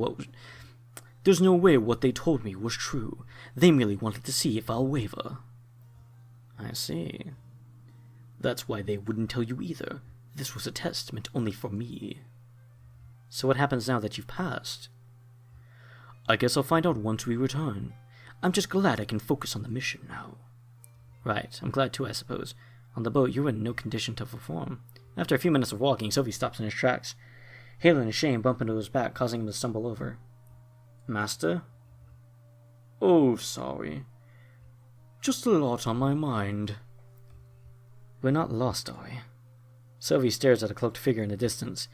was true. They merely wanted to see if I'll waver. I see. That's why they wouldn't tell you either. This was a test meant only for me. So what happens now that you've passed? I guess I'll find out once we return. I'm just glad I can focus on the mission now. Right, I'm glad too, I suppose. On the boat, you were in no condition to perform. After a few minutes of walking, Sylvie stops in his tracks. Halen and Shane bump into his back, causing him to stumble over. Master? Oh, sorry. Just a lot on my mind. We're not lost, are we? Sylvie stares at a cloaked figure in the distance.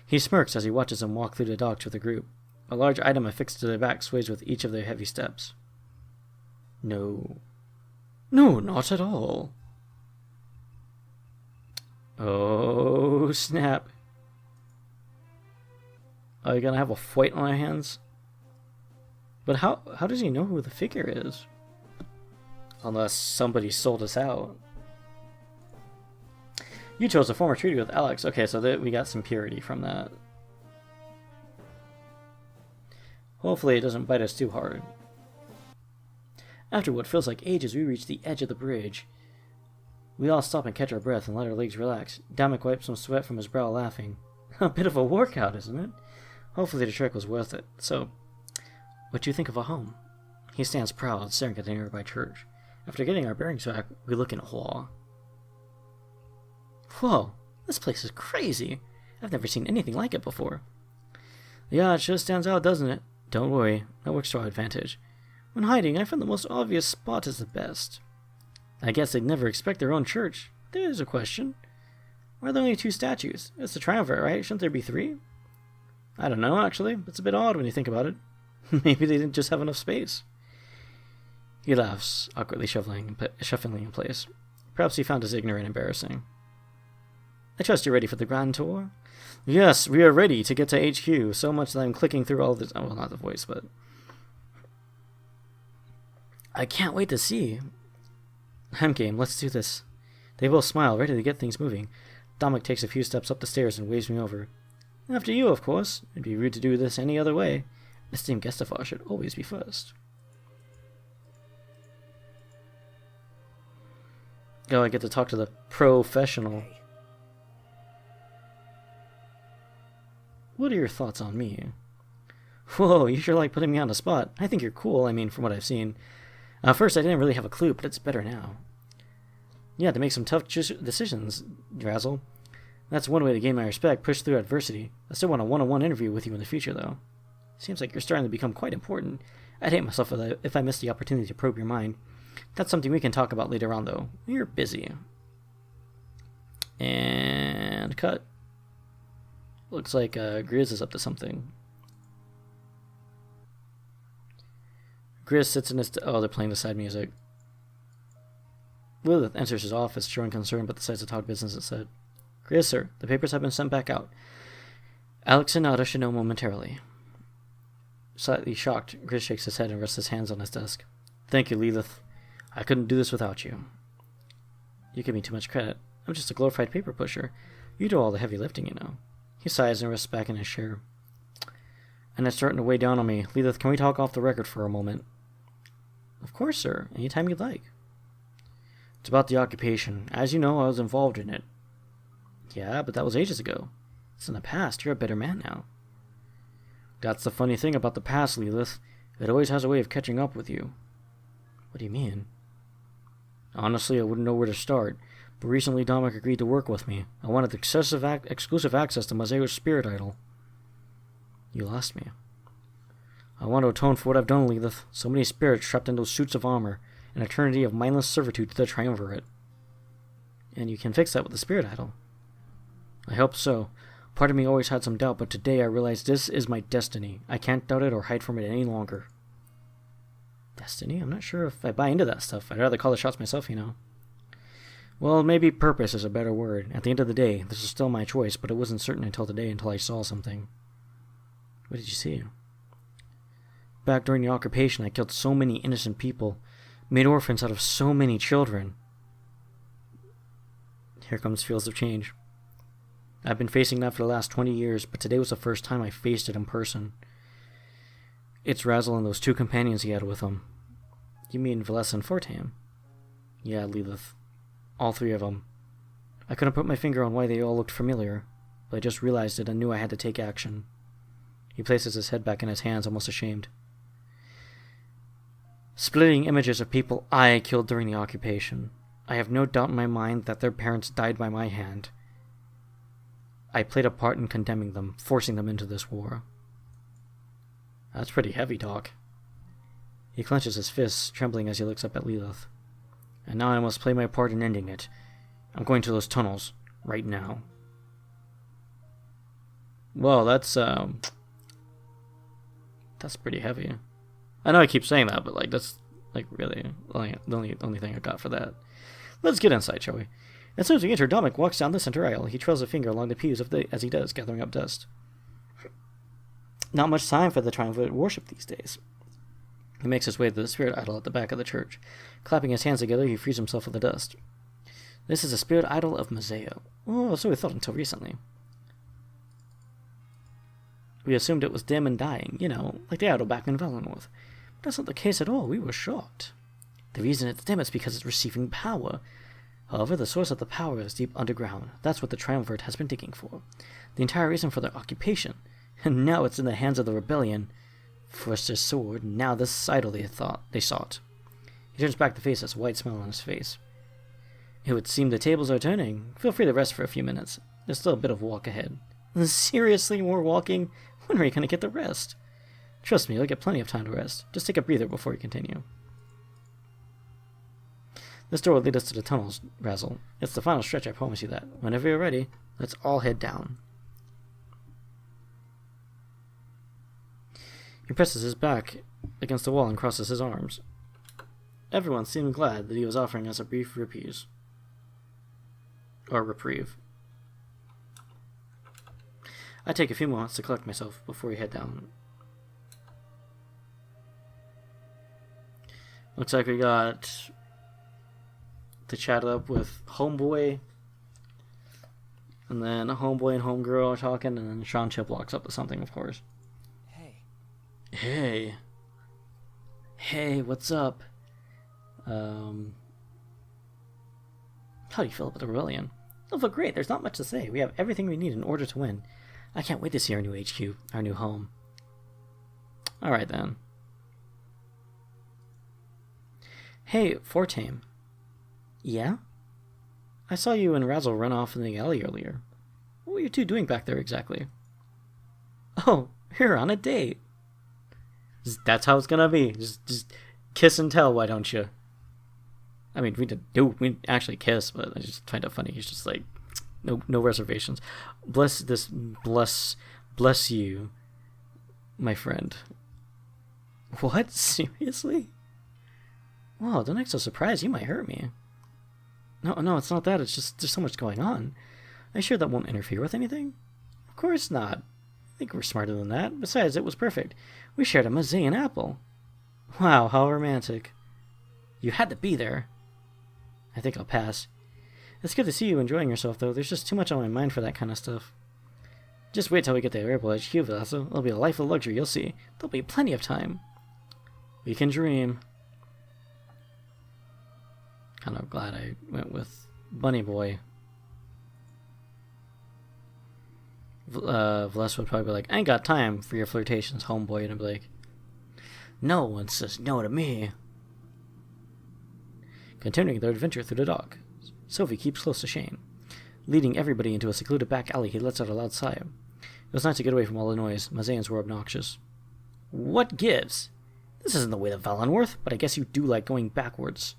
He smirks as he watches them walk through the docks with the group. A large item affixed to their back sways with each of their heavy steps. No. No, not at all. Oh, snap. Are you gonna have a fight on our hands? But how does he know who the figure is? Unless somebody sold us out. You chose a former treaty with Alex. Okay, so we got some purity from that. Hopefully it doesn't bite us too hard. After what feels like ages, we reach the edge of the bridge. We all stop and catch our breath and let our legs relax. Damek wipes some sweat from his brow, laughing. A bit of a workout, isn't it? Hopefully the trek was worth it. So, what do you think of a home? He stands proud, staring at the nearby church. After getting our bearings back, we look in awe. Whoa, this place is crazy. I've never seen anything like it before. Yeah, it sure stands out, doesn't it? Don't worry, that works to our advantage. When hiding, I find the most obvious spot is the best. I guess they'd never expect their own church. There's a question. Why are there only 2 statues? It's the triumvirate, right? Shouldn't there be 3? I don't know, actually. It's a bit odd when you think about it. Maybe they didn't just have enough space. He laughs, awkwardly shuffling in place. Perhaps he found us ignorant embarrassing. I trust you're ready for the grand tour? Yes, we are ready to get to HQ, so much that I'm clicking through all this... Oh, well, not the voice, but... I can't wait to see. I'm game, let's do this. They both smile, ready to get things moving. Damek takes a few steps up the stairs and waves me over. After you, of course. It'd be rude to do this any other way. Esteemed guest of ours should always be first. Oh, I get to talk to the professional. What are your thoughts on me? Whoa, you sure like putting me on the spot. I think you're cool, I mean, from what I've seen. First, I didn't really have a clue, but it's better now. You had to make some tough decisions, Razzle. That's one way to gain my respect, push through adversity. I still want a one-on-one interview with you in the future, though. Seems like you're starting to become quite important. I'd hate myself if I missed the opportunity to probe your mind. That's something we can talk about later on, though. You're busy. And cut. Looks like Grizz is up to something. Grizz sits in his... Oh, they're playing the side music. Lilith enters his office, showing concern, but decides to talk business instead. Grizz, sir, the papers have been sent back out. Alex and Nada should know momentarily. Slightly shocked, Grizz shakes his head and rests his hands on his desk. Thank you, Lilith. I couldn't do this without you. You give me too much credit. I'm just a glorified paper pusher. You do all the heavy lifting, you know. He sighs and rests back in his chair. And it's starting to weigh down on me. Lilith, can we talk off the record for a moment? Of course, sir. Anytime you'd like. It's about the occupation. As you know, I was involved in it. Yeah, but that was ages ago. It's in the past. You're a better man now. That's the funny thing about the past, Lilith. It always has a way of catching up with you. What do you mean? Honestly, I wouldn't know where to start, but recently Damek agreed to work with me. I wanted exclusive access to Mazeo's spirit idol. You lost me. I want to atone for what I've done, Lilith. So many spirits trapped in those suits of armor, an eternity of mindless servitude to the triumvirate. And you can fix that with the spirit idol. I hope so. Part of me always had some doubt, but today I realize this is my destiny. I can't doubt it or hide from it any longer. Destiny? I'm not sure if I buy into that stuff. I'd rather call the shots myself, you know. Well, maybe purpose is a better word. At the end of the day, this is still my choice, but it wasn't certain until today until I saw something. What did you see? Back during the occupation, I killed so many innocent people, made orphans out of so many children. Here comes feels of change. I've been facing that for the last 20 years, but today was the first time I faced it in person. It's Razzle and those two companions he had with him. You mean Valessa and Fortam? Yeah, Lilith. All three of them. I couldn't put my finger on why they all looked familiar, but I just realized it and knew I had to take action. He places his head back in his hands, almost ashamed. Splitting images of people I killed during the occupation. I have no doubt in my mind that their parents died by my hand. I played a part in condemning them, forcing them into this war. That's pretty heavy, Doc. He clenches his fists, trembling as he looks up at Lilith. And now I must play my part in ending it. I'm going to those tunnels, right now. Well, that's pretty heavy. I know I keep saying that, but that's really the only thing I got for that. Let's get inside, shall we? As soon as we enter, Damek walks down the center aisle. He trails a finger along the pews as he does, gathering up dust. Not much time for the triumphant worship these days. He makes his way to the spirit idol at the back of the church. Clapping his hands together, he frees himself of the dust. This is a spirit idol of Mazeo. Oh, so we thought until recently. We assumed it was dim and dying, like the idol back in Valenworth. But that's not the case at all. We were shocked. The reason it's dim is because it's receiving power. However, the source of the power is deep underground. That's what the Triumvirate has been digging for. The entire reason for their occupation. And now it's in the hands of the rebellion. First his sword, now this idol they sought. He turns back to face us, a white smile on his face. It would seem the tables are turning. Feel free to rest for a few minutes. There's still a bit of walk ahead. Seriously, more walking? When are you going to get the rest? Trust me, you'll get plenty of time to rest. Just take a breather before you continue. This door will lead us to the tunnels, Razzle. It's the final stretch, I promise you that. Whenever you're ready, let's all head down. He presses his back against the wall and crosses his arms. Everyone seemed glad that he was offering us a brief reprieve. I take a few moments to collect myself before we head down. Looks like we got to chat up with Homeboy, and then Homeboy and Homegirl are talking, and then Sean Chip walks up to something, of course. Hey, what's up? How do you feel about the rebellion? Oh, feel great. There's not much to say. We have everything we need in order to win. I can't wait to see our new HQ, our new home. Alright then. Hey, Fortame. Yeah? I saw you and Razzle run off in the alley earlier. What were you two doing back there exactly? Oh, you're on a date. That's how it's gonna be. Just kiss and tell, why don't you? I mean, we didn't actually kiss, but I just find it funny. He's just like, no reservations. Bless you, my friend. What? Seriously? Whoa, don't act so surprised. You might hurt me. No, it's not that. It's just there's so much going on. Are you sure that won't interfere with anything? Of course not. I think we're smarter than that. Besides, it was perfect. We shared a Mazean apple. Wow, how romantic. You had to be there. I think I'll pass. It's good to see you enjoying yourself, though. There's just too much on my mind for that kind of stuff. Just wait till we get to Airport HQ, Vaso. It'll be a life of luxury, you'll see. There'll be plenty of time. We can dream. Kind of glad I went with Bunny Boy. Vles would probably be like, I ain't got time for your flirtations, homeboy. And I'd be like, no one says no to me. Continuing their adventure through the dock, Sophie keeps close to Shane. Leading everybody into a secluded back alley, he lets out a loud sigh. It was nice to get away from all the noise. Mazeans were obnoxious. What gives? This isn't the way to Valenworth, but I guess you do like going backwards.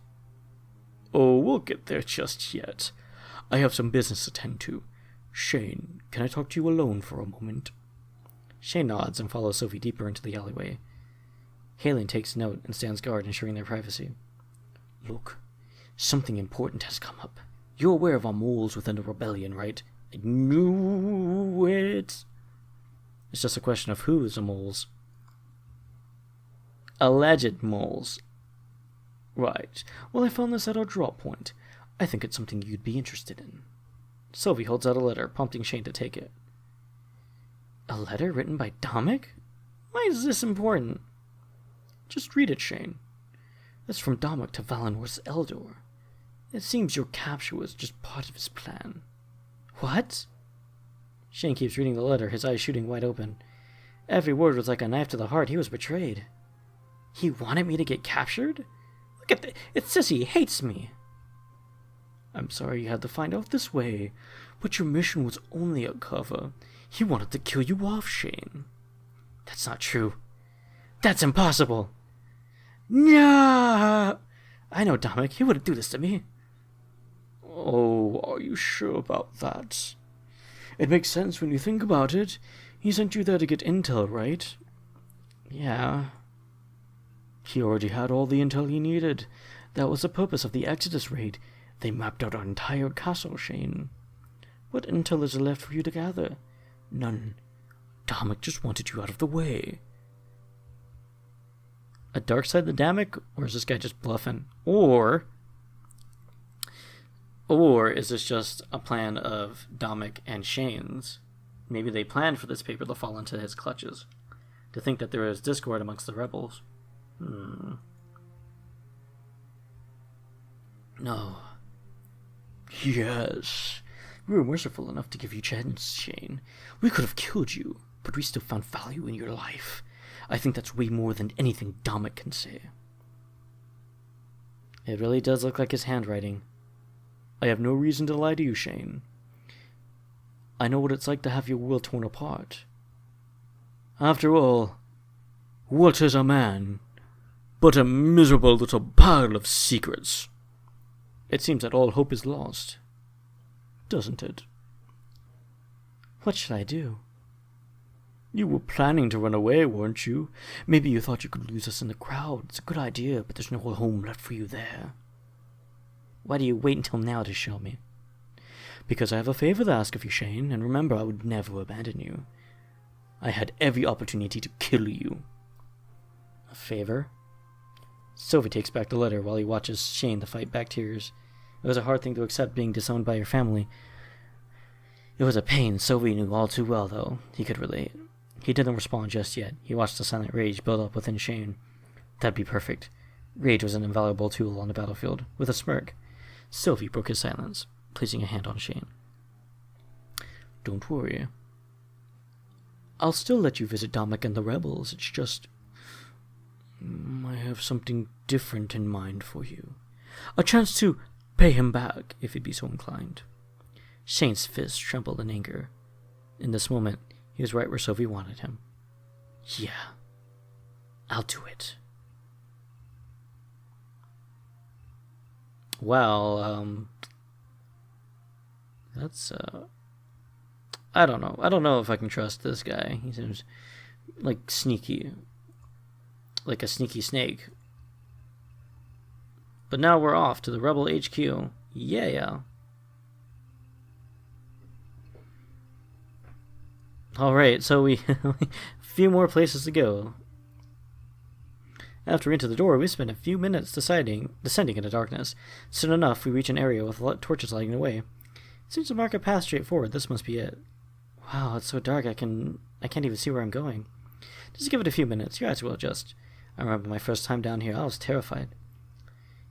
Oh, we'll get there just yet. I have some business to tend to. Shane, can I talk to you alone for a moment? Shane nods and follows Sophie deeper into the alleyway. Halen takes note and stands guard, ensuring their privacy. Look, something important has come up. You're aware of our moles within the rebellion, right? I knew it. It's just a question of who's the moles. Alleged moles. Right. Well, I found this at our drop point. I think it's something you'd be interested in. Sophie holds out a letter, prompting Shane to take it. A letter written by Damek? Why is this important? Just read it, Shane. It's from Damek to Valenworth's Eldor. It seems your capture was just part of his plan. What? Shane keeps reading the letter, his eyes shooting wide open. Every word was like a knife to the heart. He was betrayed. He wanted me to get captured? Look at it says he hates me. I'm sorry you had to find out this way, but your mission was only a cover. He wanted to kill you off, Shane. That's not true. That's impossible. No! I know Damek. He wouldn't do this to me. Oh, are you sure about that? It makes sense when you think about it. He sent you there to get intel, right? Yeah. He already had all the intel he needed. That was the purpose of the Exodus raid. They mapped out our entire castle, Shane. What intel is left for you to gather? None. Damek just wanted you out of the way. A dark side to Damek? Or is this guy just bluffing? Or is this just a plan of Damek and Shane's? Maybe they planned for this paper to fall into his clutches. To think that there is discord amongst the rebels. No. Yes. We were merciful enough to give you a chance, Shane. We could have killed you, but we still found value in your life. I think that's way more than anything Damek can say. It really does look like his handwriting. I have no reason to lie to you, Shane. I know what it's like to have your will torn apart. After all, what is a man but a miserable little pile of secrets? It seems that all hope is lost, doesn't it? What should I do? You were planning to run away, weren't you? Maybe you thought you could lose us in the crowd. It's a good idea, but there's no home left for you there. Why do you wait until now to show me? Because I have a favor to ask of you, Shane, and remember I would never abandon you. I had every opportunity to kill you. A favor? Sophie takes back the letter while he watches Shane to fight back tears. It was a hard thing to accept being disowned by your family. It was a pain Sophie knew all too well, though. He could relate. He didn't respond just yet. He watched the silent rage build up within Shane. That'd be perfect. Rage was an invaluable tool on the battlefield. With a smirk, Sophie broke his silence, placing a hand on Shane. Don't worry. I'll still let you visit Damek and the rebels. It's just I have something different in mind for you. A chance to pay him back, if he'd be so inclined. Shane's fist trembled in anger. In this moment, he was right where Sophie wanted him. Yeah, I'll do it. Well, that's, I don't know. I don't know if I can trust this guy. He seems, like, sneaky. like a sneaky snake. But now we're off to the Rebel HQ. Yeah. Alright, so we a few more places to go. After we enter the door, we spend a few minutes descending into darkness. Soon enough, we reach an area with torches lighting the way. It seems to mark a path straight forward. This must be it. Wow, it's so dark I can't even see where I'm going. Just give it a few minutes. Your eyes will adjust. I remember my first time down here. I was terrified.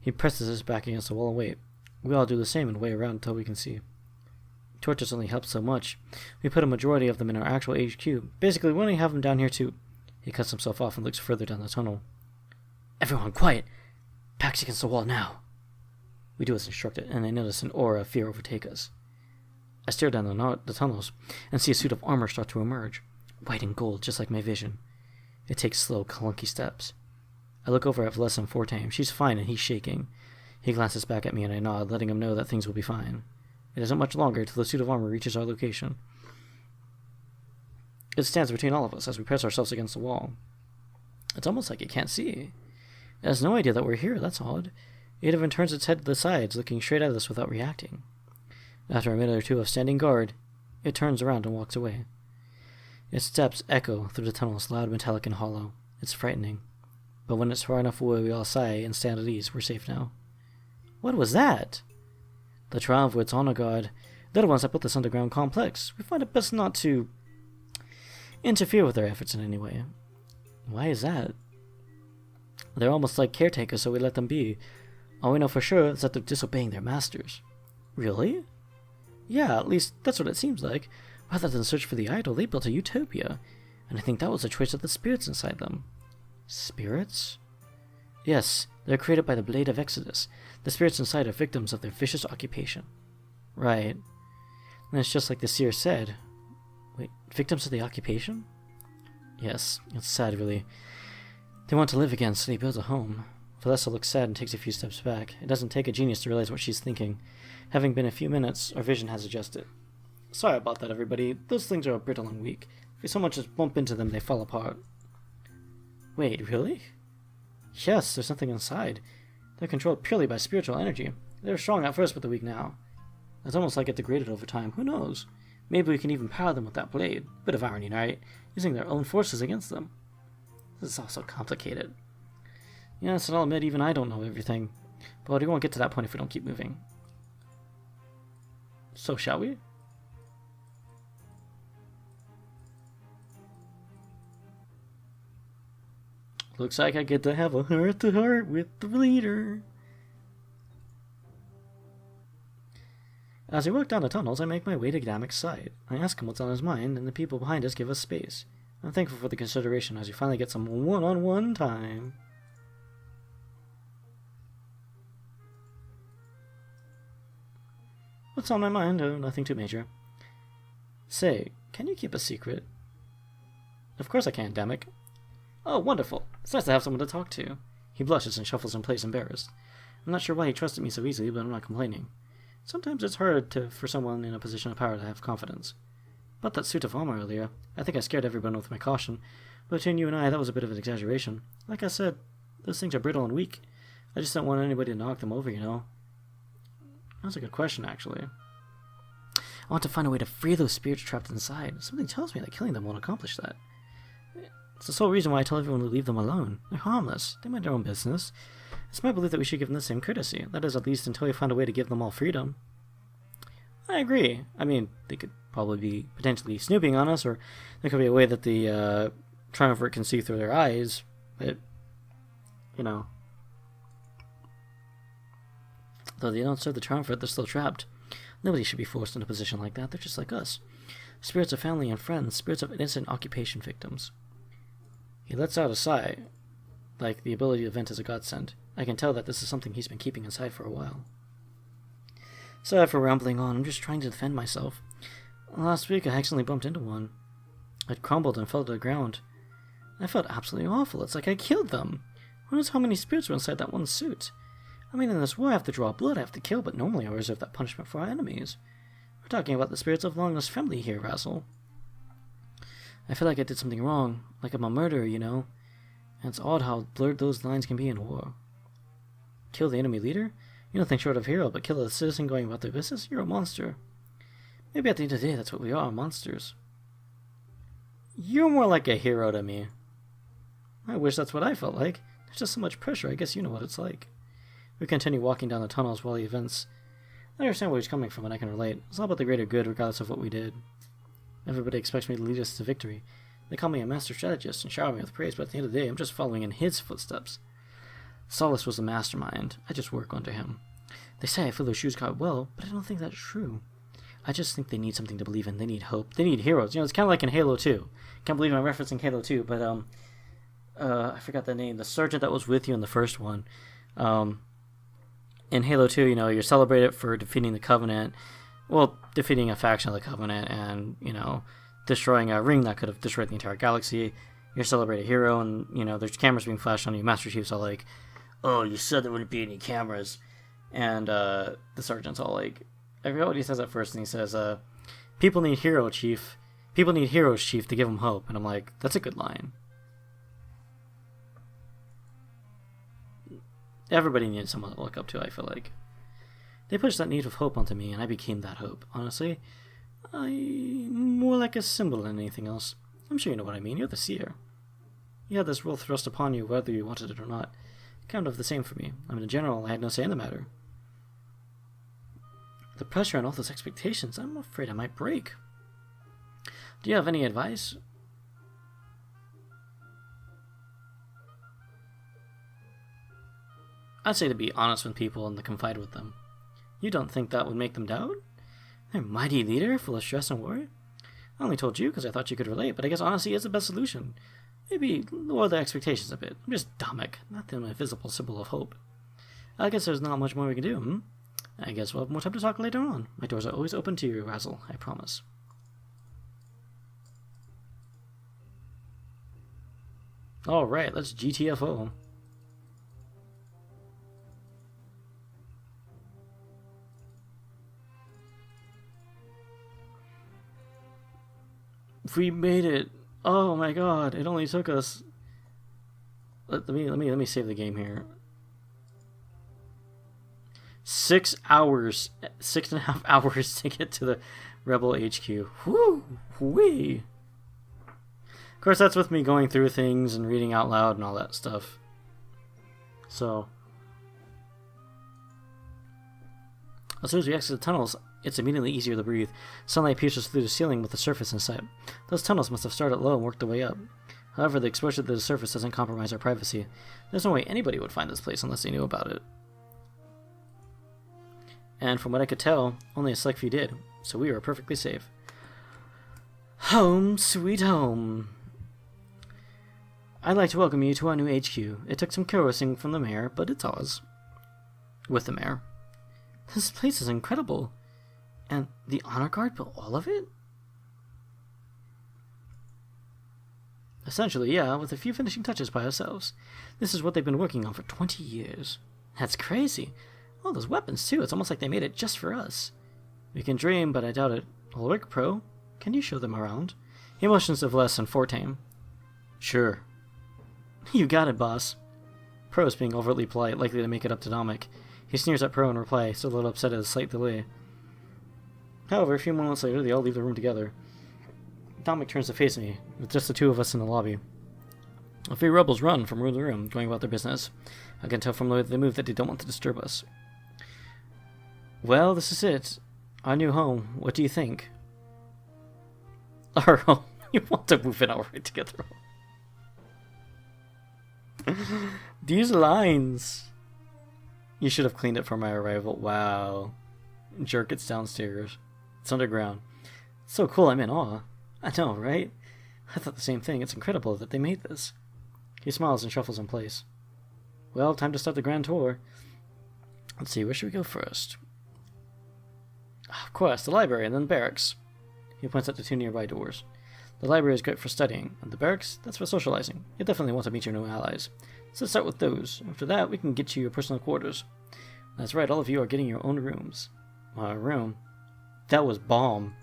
He presses us back against the wall and wait. We all do the same and wait around until we can see. Torches only help so much. We put a majority of them in our actual HQ. Basically, we only have them down here too. He cuts himself off and looks further down the tunnel. Everyone, quiet! Backs against the wall now. We do as instructed, and I notice an aura of fear overtake us. I stare down the tunnels and see a suit of armor start to emerge, white and gold, just like my vision. It takes slow, clunky steps. I look over at Vlessa and Fortame. She's fine, and he's shaking. He glances back at me, and I nod, letting him know that things will be fine. It isn't much longer till the suit of armor reaches our location. It stands between all of us as we press ourselves against the wall. It's almost like it can't see. It has no idea that we're here. That's odd. It even turns its head to the sides, looking straight at us without reacting. After a minute or two of standing guard, it turns around and walks away. Its steps echo through the tunnels, loud, metallic, and hollow. It's frightening. But when it's far enough away, we all sigh and stand at ease. We're safe now. What was that? The Triumvirates, honor guard. They're the ones that built this underground complex. We find it best not to interfere with their efforts in any way. Why is that? They're almost like caretakers, so we let them be. All we know for sure is that they're disobeying their masters. Really? Yeah, at least that's what it seems like. Rather than search for the idol, they built a utopia. And I think that was a choice of the spirits inside them. Spirits? Yes, they're created by the Blade of Exodus. The spirits inside are victims of their vicious occupation. Right. And it's just like the seer said. Wait, victims of the occupation? Yes, it's sad, really. They want to live again, so they build a home. Vlessa looks sad and takes a few steps back. It doesn't take a genius to realize what she's thinking. Having been a few minutes, our vision has adjusted. Sorry about that, everybody. Those things are brittle and weak. If we so much as bump into them, they fall apart. Wait, really? Yes, there's something inside. They're controlled purely by spiritual energy. They were strong at first, but they're weak now. It's almost like it degraded over time. Who knows? Maybe we can even power them with that blade. Bit of irony, right? Using their own forces against them. This is all so complicated. Yes, and I'll admit, even I don't know everything. But we won't get to that point if we don't keep moving. So, shall we? Looks like I get to have a heart-to-heart with the leader. As we walk down the tunnels, I make my way to Damek's side. I ask him what's on his mind, and the people behind us give us space. I'm thankful for the consideration as we finally get some one-on-one time. What's on my mind? Oh, nothing too major. Say, can you keep a secret? Of course I can, Damek. Oh, wonderful. It's nice to have someone to talk to. He blushes and shuffles in place, embarrassed. I'm not sure why he trusted me so easily, but I'm not complaining. Sometimes it's hard for someone in a position of power to have confidence. About that suit of armor earlier, I think I scared everyone with my caution. But between you and I, that was a bit of an exaggeration. Like I said, those things are brittle and weak. I just don't want anybody to knock them over, you know. That's a good question, actually. I want to find a way to free those spirits trapped inside. Something tells me that killing them won't accomplish that. It's the sole reason why I tell everyone to leave them alone. They're harmless. They mind their own business. It's my belief that we should give them the same courtesy. That is, at least until we find a way to give them all freedom. I agree. I mean, they could probably be potentially snooping on us, or there could be a way that the Triumvirate can see through their eyes, but, you know. Though they don't serve the Triumvirate, they're still trapped. Nobody should be forced in a position like that. They're just like us. Spirits of family and friends, spirits of innocent occupation victims. He lets out a sigh, like the ability to vent is a godsend. I can tell that this is something he's been keeping inside for a while. Sorry for rambling on, I'm just trying to defend myself. Last week I accidentally bumped into one. It crumbled and fell to the ground. I felt absolutely awful. It's like I killed them. Who knows how many spirits were inside that one suit? I mean, in this war I have to draw blood, I have to kill, but normally I reserve that punishment for our enemies. We're talking about the spirits of long-lost family here, Razzle. I feel like I did something wrong, like I'm a murderer, you know. And it's odd how blurred those lines can be in war. Kill the enemy leader? You're nothing short of hero, but kill a citizen going about their business? You're a monster. Maybe at the end of the day, that's what we are, monsters. You're more like a hero to me. I wish that's what I felt like. There's just so much pressure, I guess you know what it's like. We continue walking down the tunnels while the events... I understand where he's coming from and I can relate. It's all about the greater good regardless of what we did. Everybody expects me to lead us to victory. They call me a master strategist and shower me with praise, but at the end of the day, I'm just following in his footsteps. Solus was the mastermind. I just work under him. They say I fill their shoes quite well, but I don't think that's true. I just think they need something to believe in. They need hope. They need heroes. You know, it's kind of like in Halo 2. Can't believe I'm referencing Halo 2, but I forgot the name. The sergeant that was with you in the first one. In Halo 2, you know, you're celebrated for defeating the Covenant. Well, defeating a faction of the Covenant and, you know, destroying a ring that could have destroyed the entire galaxy. You're a celebrated hero, and, you know, there's cameras being flashed on you. Master Chief's all like, oh, you said there wouldn't be any cameras. And the sergeant's all like, I forgot what he says at first, and he says, people need hero, Chief. People need heroes, Chief, to give them hope. And I'm like, that's a good line. Everybody needed someone to look up to, I feel like. They pushed that need of hope onto me, and I became that hope. Honestly, I'm more like a symbol than anything else. I'm sure you know what I mean. You're the seer. You had this role thrust upon you whether you wanted it or not. Kind of the same for me. I mean, in general, I had no say in the matter. The pressure and all those expectations, I'm afraid I might break. Do you have any advice? I'd say to be honest with people and to confide with them. You don't think that would make them doubt? They're a mighty leader, full of stress and worry. I only told you because I thought you could relate, but I guess honesty is the best solution. Maybe lower the expectations a bit. I'm just Damek, not the invisible symbol of hope. I guess there's not much more we can do, I guess we'll have more time to talk later on. My doors are always open to you, Razzle, I promise. Alright, let's GTFO. We made it. Oh my god, it only took us... Let me save the game here. 6 hours, 6.5 hours to get to the Rebel HQ. Whoo! Wee! Of course, that's with me going through things and reading out loud and all that stuff. So, as soon as we exit the tunnels, it's immediately easier to breathe. Sunlight pierces through the ceiling with the surface in sight. Those tunnels must have started low and worked their way up. However, the exposure to the surface doesn't compromise our privacy. There's no way anybody would find this place unless they knew about it. And from what I could tell, only a select few did, so we were perfectly safe. Home, sweet home. I'd like to welcome you to our new HQ. It took some coercing from the mayor, but it's ours. With the mayor. This place is incredible. And the honor guard built all of it? Essentially, yeah, with a few finishing touches by ourselves. This is what they've been working on for 20 years. That's crazy. All those weapons, too. It's almost like they made it just for us. We can dream, but I doubt it. Ulrich, Pro, can you show them around? He motions to Vles and Fortame. Sure. You got it, boss. Pro is being overtly polite, likely to make it up to Damek. He sneers at Pro in reply, still a little upset at his slight delay. However, a few moments later, they all leave the room together. Damek turns to face me, with just the two of us in the lobby. A few rebels run from room to room, going about their business. I can tell from the way they move that they don't want to disturb us. Well, this is it. Our new home. What do you think? Our home? You want to move it outright together. These lines. You should have cleaned it for my arrival. Wow. Jerk, it's downstairs. It's underground. It's so cool, I'm in awe. I know, right? I thought the same thing. It's incredible that they made this. He smiles and shuffles in place. Well, time to start the grand tour. Let's see, where should we go first? Of course, the library and then the barracks. He points at the two nearby doors. The library is great for studying, and the barracks, that's for socializing. You'll definitely want to meet your new allies. So let's start with those. After that, we can get you your personal quarters. That's right, all of you are getting your own rooms. My room? That was bomb.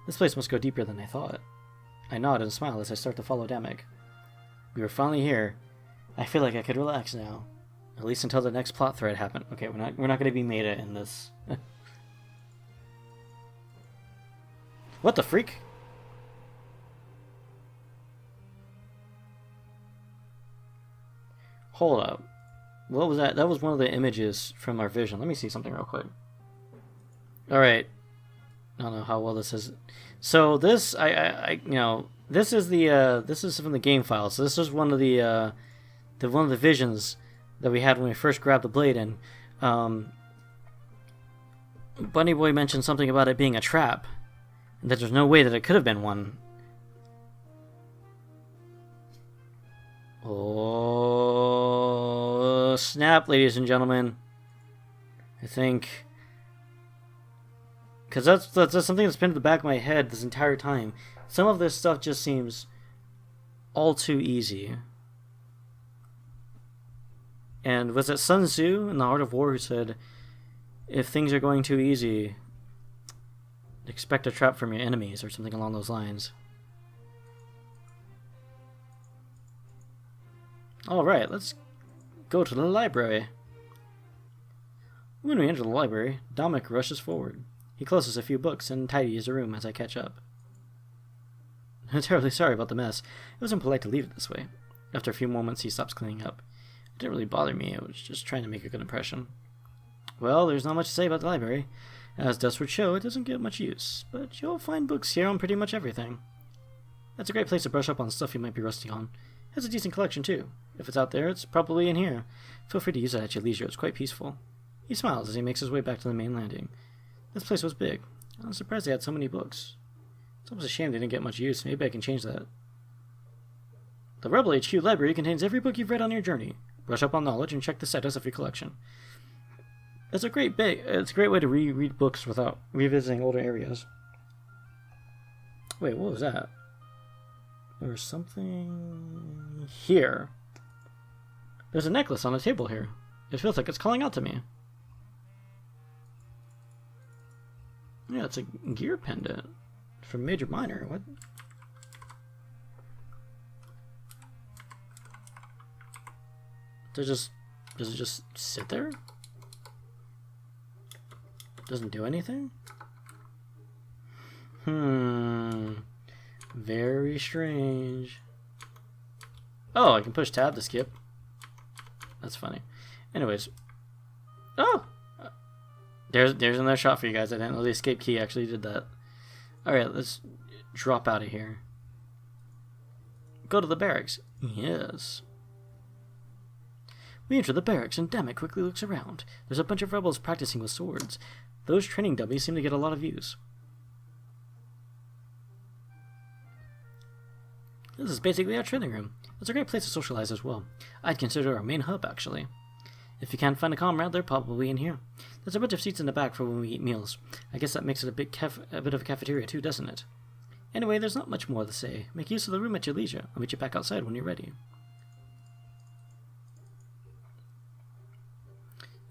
This place must go deeper than I thought. I nod and smile as I start to follow Damek. We are finally here. I feel like I could relax now. At least until the next plot thread happened. Okay, we're not gonna be meta in this. What the freak? Hold up. What was that? That was one of the images from our vision. Let me see something real quick. Alright. I don't know how well this is. So this, this is this is from the game file. So this is one of the visions that we had when we first grabbed the blade in. Bunny Boy mentioned something about it being a trap, and that there's no way that it could have been one. Oh, snap, ladies and gentlemen. I think... Because that's something that's been in the back of my head this entire time. Some of this stuff just seems all too easy. And was it Sun Tzu in The Art of War who said, if things are going too easy, expect a trap from your enemies, or something along those lines. Alright, let's go to the library. When we enter the library, Damek rushes forward. He closes a few books and tidies the room as I catch up. I'm terribly sorry about the mess. It was impolite to leave it this way. After a few moments, he stops cleaning up. It didn't really bother me. I was just trying to make a good impression. Well, there's not much to say about the library. As dust would show, it doesn't get much use, but you'll find books here on pretty much everything. That's a great place to brush up on stuff you might be rusty on. It has a decent collection, too. If it's out there, it's probably in here. Feel free to use it at your leisure. It's quite peaceful. He smiles as he makes his way back to the main landing. This place was big. I was surprised they had so many books. It's almost a shame they didn't get much use. Maybe I can change that. The Rebel HQ library contains every book you've read on your journey. Brush up on knowledge and check the status of your collection. It's a great way to reread books without revisiting older areas. Wait, what was that? There was something here. There's a necklace on the table here. It feels like it's calling out to me. Yeah, it's a gear pendant from Major Minor. What? Does it just sit there? Doesn't do anything? Very strange. Oh, I can push tab to skip. That's funny. Anyways. Oh! There's another shot for you guys. I didn't know the escape key actually did that. Alright, let's drop out of here. Go to the barracks. Yes. We enter the barracks and Damek quickly looks around. There's a bunch of rebels practicing with swords. Those training dummies seem to get a lot of use. This is basically our training room. It's a great place to socialize as well. I'd consider it our main hub, actually. If you can't find a comrade, they're probably in here. There's a bunch of seats in the back for when we eat meals. I guess that makes it a bit of a cafeteria too, doesn't it? Anyway, there's not much more to say. Make use of the room at your leisure. I'll meet you back outside when you're ready.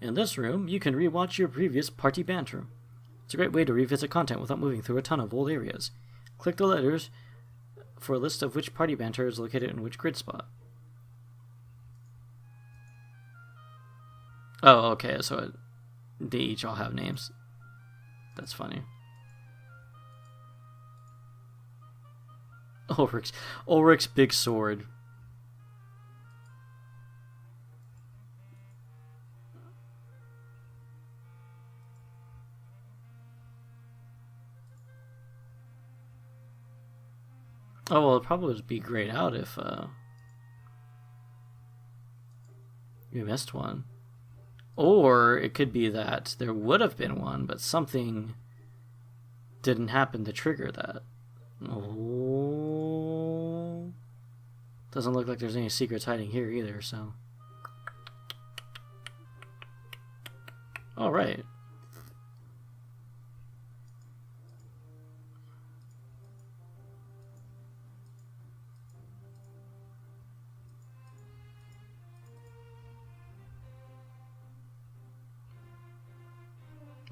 In this room, you can rewatch your previous party banter. It's a great way to revisit content without moving through a ton of old areas. Click the letters for a list of which party banter is located in which grid spot. Oh, okay, so they each all have names. That's funny. Ulrich's big sword. Oh, well, it'd probably be grayed out if you missed one. Or it could be that there would have been one, but something didn't happen to trigger that. Oh. Doesn't look like there's any secrets hiding here either, so. Alright.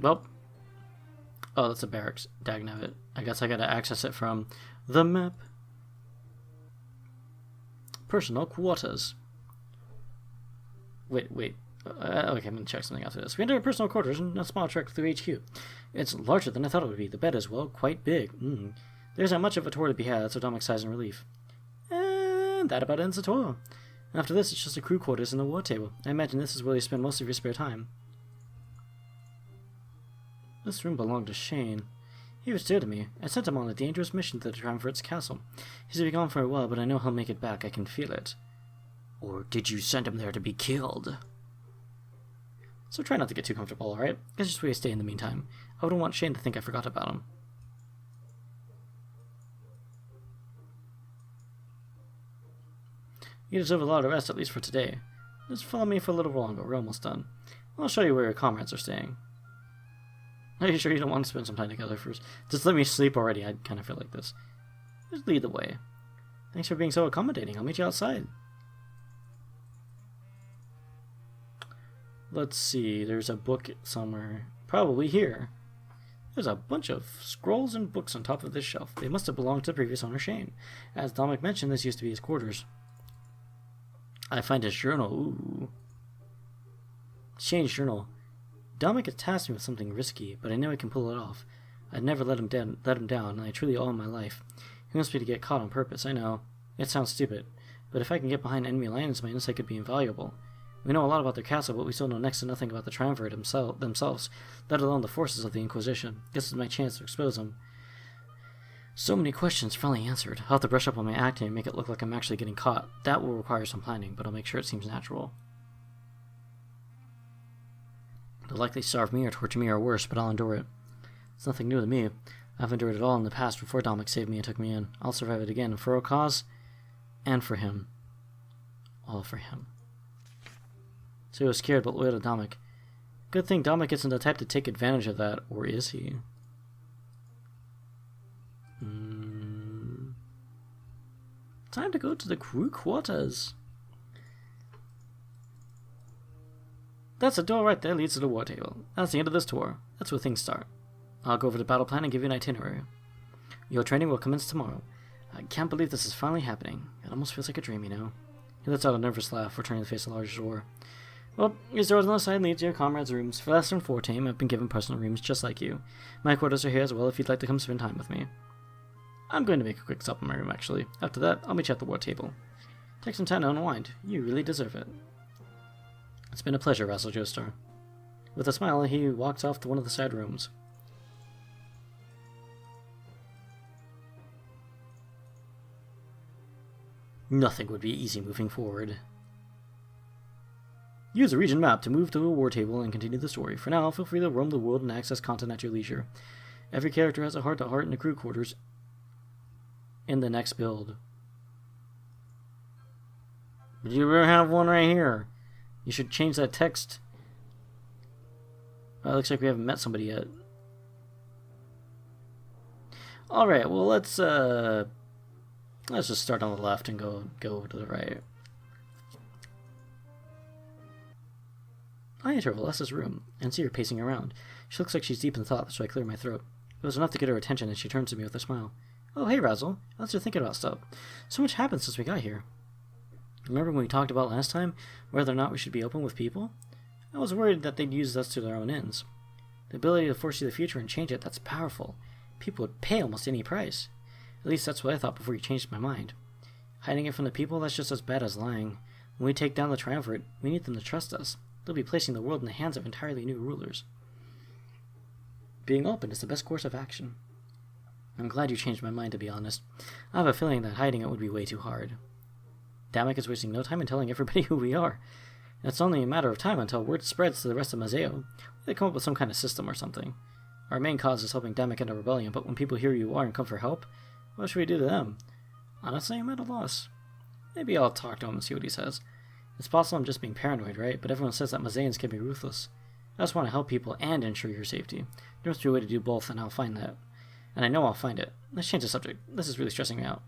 Well, oh, that's a barracks. Dagnabbit. I guess I gotta access it from the map. Personal quarters. Wait. Okay, I'm gonna check something after this. We entered our personal quarters and a small trek through HQ. It's larger than I thought it would be. The bed is, well, quite big. There isn't much of a tour to be had, so Damek sighs in relief. And that about ends the tour. After this, it's just the crew quarters and the war table. I imagine this is where you spend most of your spare time. This room belonged to Shane. He was dear to me. I sent him on a dangerous mission to the Triumvirate's castle. He's been gone for a while, but I know he'll make it back. I can feel it. Or did you send him there to be killed? So try not to get too comfortable, alright? That's just where you stay in the meantime. I wouldn't want Shane to think I forgot about him. You deserve a lot of rest, at least for today. Just follow me for a little longer. We're almost done. I'll show you where your comrades are staying. Are you sure you don't want to spend some time together first? Just let me sleep already. I kind of feel like this. Just lead the way. Thanks for being so accommodating. I'll meet you outside. Let's see. There's a book somewhere. Probably here. There's a bunch of scrolls and books on top of this shelf. They must have belonged to the previous owner, Shane. As Damek mentioned, this used to be his quarters. I find his journal. Ooh. Shane's journal. Damek has tasked me with something risky, but I know I can pull it off. I'd never let him down, and I truly owe him my life. He wants me to get caught on purpose, I know. It sounds stupid, but if I can get behind enemy alliance, my insight could be invaluable. We know a lot about their castle, but we still know next to nothing about the Triumvirate themselves, let alone the forces of the Inquisition. This is my chance to expose them. So many questions finally answered. I'll have to brush up on my acting and make it look like I'm actually getting caught. That will require some planning, but I'll make sure it seems natural. They'll likely starve me or torture me or worse, but I'll endure it. It's nothing new to me. I've endured it all in the past before Damek saved me and took me in. I'll survive it again, for a cause, and for him. All for him. So he was scared but loyal to Damek. Good thing Damek isn't the type to take advantage of that, or is he? Time to go to the crew quarters. That's a door right there leads to the war table. That's the end of this tour. That's where things start. I'll go over the battle plan and give you an itinerary. Your training will commence tomorrow. I can't believe this is finally happening. It almost feels like a dream, you know. He lets out a nervous laugh, returning to face a large door. Well, these doors on the side lead to your comrades' rooms. For less than 14, I've been given personal rooms just like you. My quarters are here as well if you'd like to come spend time with me. I'm going to make a quick stop in my room, actually. After that, I'll meet you at the war table. Take some time to unwind. You really deserve it. It's been a pleasure, Razzle Joestar. With a smile, he walks off to one of the side rooms. Nothing would be easy moving forward. Use a region map to move to a war table and continue the story. For now, feel free to roam the world and access content at your leisure. Every character has a heart-to-heart in the crew quarters in the next build. But you really have one right here. You should change that text. Looks like we haven't met somebody yet. Alright, well let's just start on the left and go to the right. I enter Alessa's room and see her pacing around. She looks like she's deep in thought, so I clear my throat. It was enough to get her attention, and she turns to me with a smile. Oh, hey, Razzle. How's you thinking about stuff? So much happened since we got here. Remember when we talked about last time whether or not we should be open with people? I was worried that they'd use us to their own ends. The ability to foresee the future and change it, that's powerful. People would pay almost any price. At least that's what I thought before you changed my mind. Hiding it from the people, that's just as bad as lying. When we take down the Triumvirate, we need them to trust us. They'll be placing the world in the hands of entirely new rulers. Being open is the best course of action. I'm glad you changed my mind, to be honest. I have a feeling that hiding it would be way too hard. Damek is wasting no time in telling everybody who we are. And it's only a matter of time until word spreads to the rest of Mazeo. They come up with some kind of system or something. Our main cause is helping Damek end a rebellion, but when people hear who you are and come for help, what should we do to them? Honestly, I'm at a loss. Maybe I'll talk to him and see what he says. It's possible I'm just being paranoid, right? But everyone says that Mazeans can be ruthless. I just want to help people and ensure your safety. There must be a way to do both, and I'll find that. And I know I'll find it. Let's change the subject. This is really stressing me out.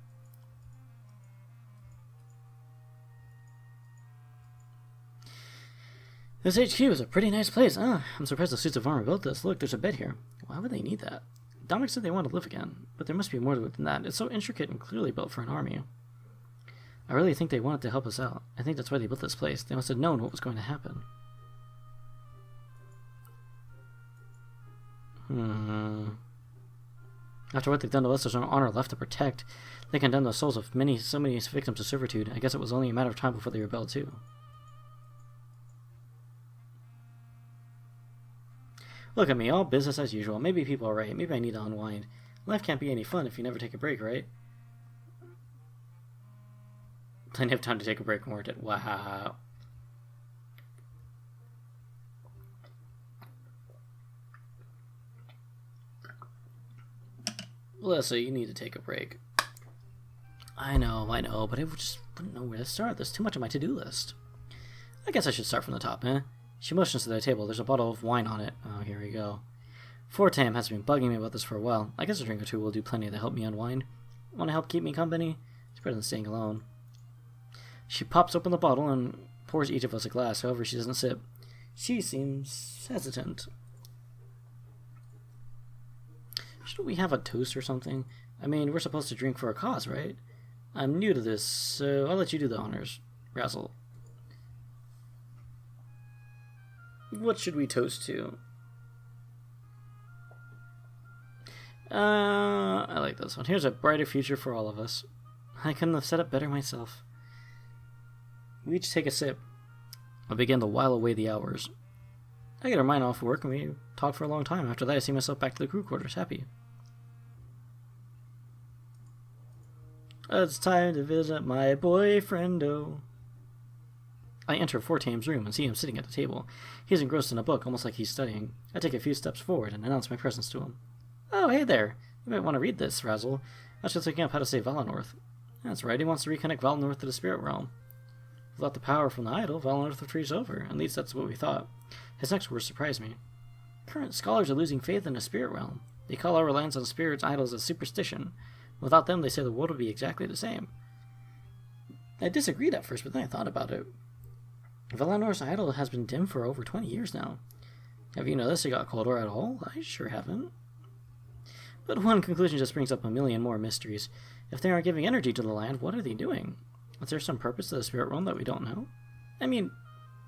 This HQ is a pretty nice place. I'm surprised the suits of armor built this. Look, there's a bed here. Why would they need that? Damek said they want to live again, but there must be more to it than that. It's so intricate and clearly built for an army. I really think they wanted to help us out. I think that's why they built this place. They must have known what was going to happen. After what they've done to us, there's no honor left to protect. They condemned the souls of so many victims of servitude. I guess it was only a matter of time before they rebelled too. Look at me, all business as usual. Maybe people are right. Maybe I need to unwind. Life can't be any fun if you never take a break, right? Plenty of time to take a break, weren't it? Wow. Melissa, you need to take a break. I know, but I just wouldn't know where to start. There's too much on my to-do list. I guess I should start from the top, eh? She motions to the table. There's a bottle of wine on it. Oh, here we go. Fortam has been bugging me about this for a while. I guess a drink or two will do plenty to help me unwind. Want to help keep me company? It's better than staying alone. She pops open the bottle and pours each of us a glass. However, she doesn't sip. She seems hesitant. Shouldn't we have a toast or something? I mean, we're supposed to drink for a cause, right? I'm new to this, so I'll let you do the honors. Razzle. What should we toast to? I like this one. Here's a brighter future for all of us. I couldn't have said it better myself. We each take a sip. I begin to while away the hours. I get her mind off work and we talk for a long time. After that, I see myself back to the crew quarters, happy. It's time to visit my boyfriendo. I enter Fortam's room and see him sitting at the table. He's engrossed in a book, almost like he's studying. I take a few steps forward and announce my presence to him. Oh, hey there. You might want to read this, Razzle. I was just looking up how to say Valanorth. That's right, he wants to reconnect Valanorth to the spirit realm. Without the power from the idol, Valanorth would freeze over. At least that's what we thought. His next words surprised me. Current scholars are losing faith in the spirit realm. They call our reliance on spirits idols a superstition. Without them, they say the world would be exactly the same. I disagreed at first, but then I thought about it. Valanor's idol has been dim for over 20 years now. Have you noticed it got colder at all? I sure haven't. But one conclusion just brings up a million more mysteries. If they aren't giving energy to the land, what are they doing? Is there some purpose to the spirit realm that we don't know? I mean,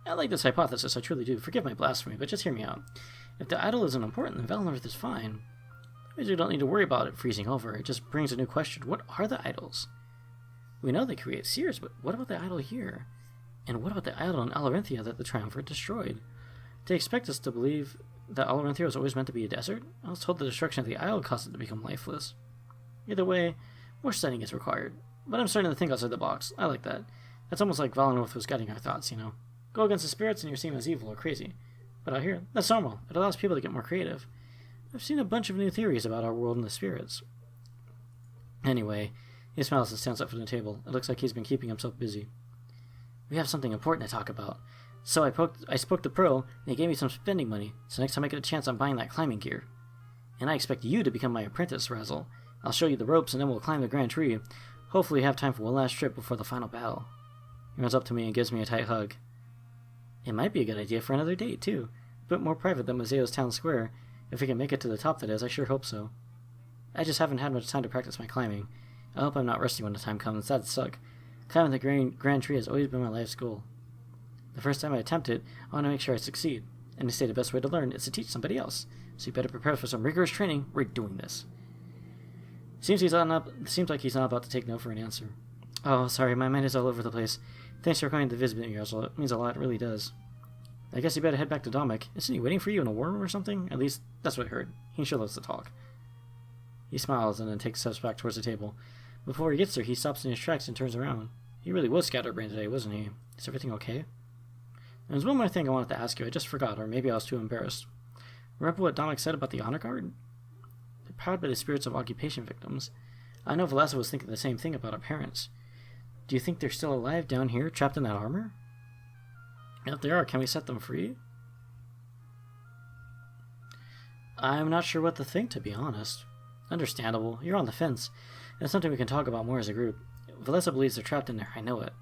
I like this hypothesis, I truly do. Forgive my blasphemy, but just hear me out. If the idol isn't important, then Valanorth is fine. We don't need to worry about it freezing over. It just brings a new question. What are the idols? We know they create seers, but what about the idol here? And what about the idol in Alarenthia that the Triumvirate destroyed? They expect us to believe that Alarenthia was always meant to be a desert? I was told the destruction of the idol caused it to become lifeless. Either way, more studying is required. But I'm starting to think outside the box. I like that. That's almost like Valanorth was guiding our thoughts, you know. Go against the spirits and you're seen as evil or crazy. But out here, that's normal. It allows people to get more creative. I've seen a bunch of new theories about our world and the spirits. Anyway, he smiles and stands up from the table. It looks like he's been keeping himself busy. We have something important to talk about. So I spoke to Pro, and he gave me some spending money, so next time I get a chance I'm buying that climbing gear. And I expect you to become my apprentice, Razzle. I'll show you the ropes and then we'll climb the grand tree. Hopefully we have time for one last trip before the final battle. He runs up to me and gives me a tight hug. It might be a good idea for another date, too. A bit more private than Mazeo's town square. If we can make it to the top, that is, I sure hope so. I just haven't had much time to practice my climbing. I hope I'm not rusty when the time comes. That'd suck. Climbing the grand tree has always been my life's goal. The first time I attempt it, I want to make sure I succeed. And they say the best way to learn is to teach somebody else. So you better prepare for some rigorous training. We're doing this. Seems like he's not about to take no for an answer. Oh, sorry, my mind is all over the place. Thanks for coming to visit me, Razzle. It means a lot, it really does. I guess you better head back to Damek. Isn't he waiting for you in a war room or something? At least, that's what I heard. He sure loves to talk. He smiles and then takes steps back towards the table. Before he gets there, he stops in his tracks and turns around. He really was scatterbrained today, wasn't he? Is everything okay? There's one more thing I wanted to ask you. I just forgot, or maybe I was too embarrassed. Remember what Damek said about the honor guard? They're powered by the spirits of occupation victims. I know Velasa was thinking the same thing about our parents. Do you think they're still alive down here, trapped in that armor? If they are, can we set them free? I'm not sure what to think, to be honest. Understandable. You're on the fence. It's something we can talk about more as a group. Velasa believes they're trapped in there. I know it.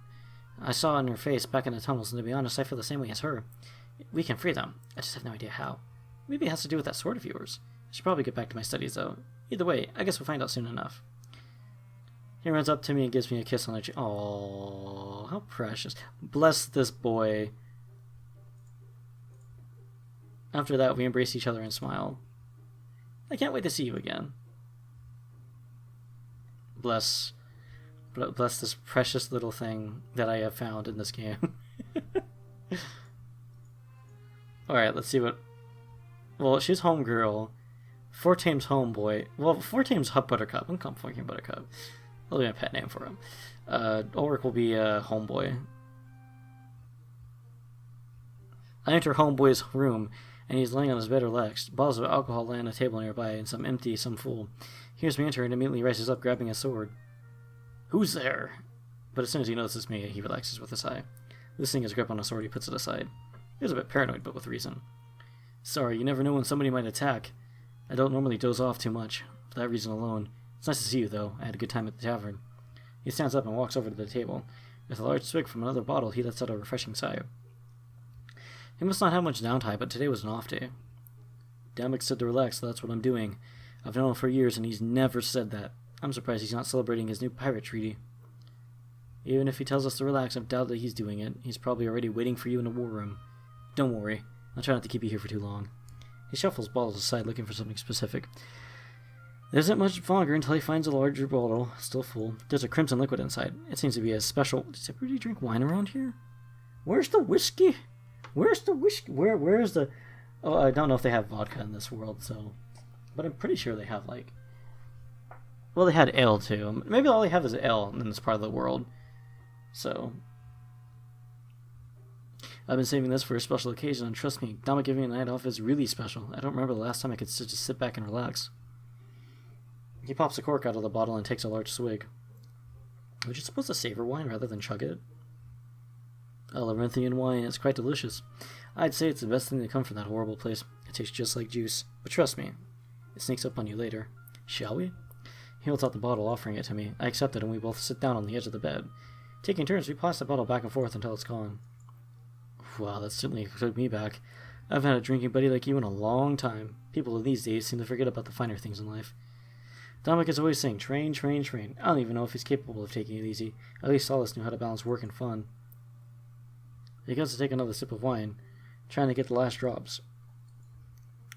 I saw in her face back in the tunnels, and to be honest, I feel the same way as her. We can free them. I just have no idea how. Maybe it has to do with that sword of yours. I should probably get back to my studies, though. Either way, I guess we'll find out soon enough. He runs up to me and gives me a kiss on the cheek. Oh, how precious. Bless this boy. After that, we embrace each other and smile. I can't wait to see you again. Bless this precious little thing that I have found in this game. Alright, let's see what... Well, she's homegirl. Fortame's homeboy. Well, Fortame's Hut Buttercup. I'm calling him Buttercup. That'll be my pet name for him. Ulrich will be homeboy. I enter homeboy's room, and he's laying on his bed relaxed. Bottles of alcohol lie on a table nearby, and some empty, some full. He hears me enter and immediately rises up, grabbing a sword. Who's there? But as soon as he notices me, he relaxes with a sigh. Loosening his grip on a sword, he puts it aside. He was a bit paranoid, but with reason. Sorry, you never know when somebody might attack. I don't normally doze off too much, for that reason alone. It's nice to see you, though. I had a good time at the tavern. He stands up and walks over to the table. With a large swig from another bottle, he lets out a refreshing sigh. He must not have much downtime, but today was an off day. Damek said to relax, so that's what I'm doing. I've known him for years, and he's never said that. I'm surprised he's not celebrating his new pirate treaty. Even if he tells us to relax, I doubt that he's doing it. He's probably already waiting for you in the war room. Don't worry. I'll try not to keep you here for too long. He shuffles bottles aside, looking for something specific. There isn't much longer until he finds a larger bottle, still full. There's a crimson liquid inside. It seems to be a special... Does everybody drink wine around here? Where's the whiskey? Where's the whiskey? Where's the... Oh, I don't know if they have vodka in this world, so... But I'm pretty sure they have, like... Well, they had ale, too. Maybe all they have is ale in this part of the world. So... I've been saving this for a special occasion, and trust me, Damek giving a night off is really special. I don't remember the last time I could just sit back and relax. He pops a cork out of the bottle and takes a large swig. Would you supposed to savor wine rather than chug it? Labyrinthian wine is quite delicious. I'd say it's the best thing to come from that horrible place. It tastes just like juice. But trust me, it sneaks up on you later. Shall we? He holds out the bottle, offering it to me. I accept it, and we both sit down on the edge of the bed. Taking turns, we pass the bottle back and forth until it's gone. Wow, that certainly took me back. I've had a drinking buddy like you in a long time. People these days seem to forget about the finer things in life. Damek is always saying, train, train, train. I don't even know if he's capable of taking it easy. At least Solace knew how to balance work and fun. He goes to take another sip of wine, trying to get the last drops.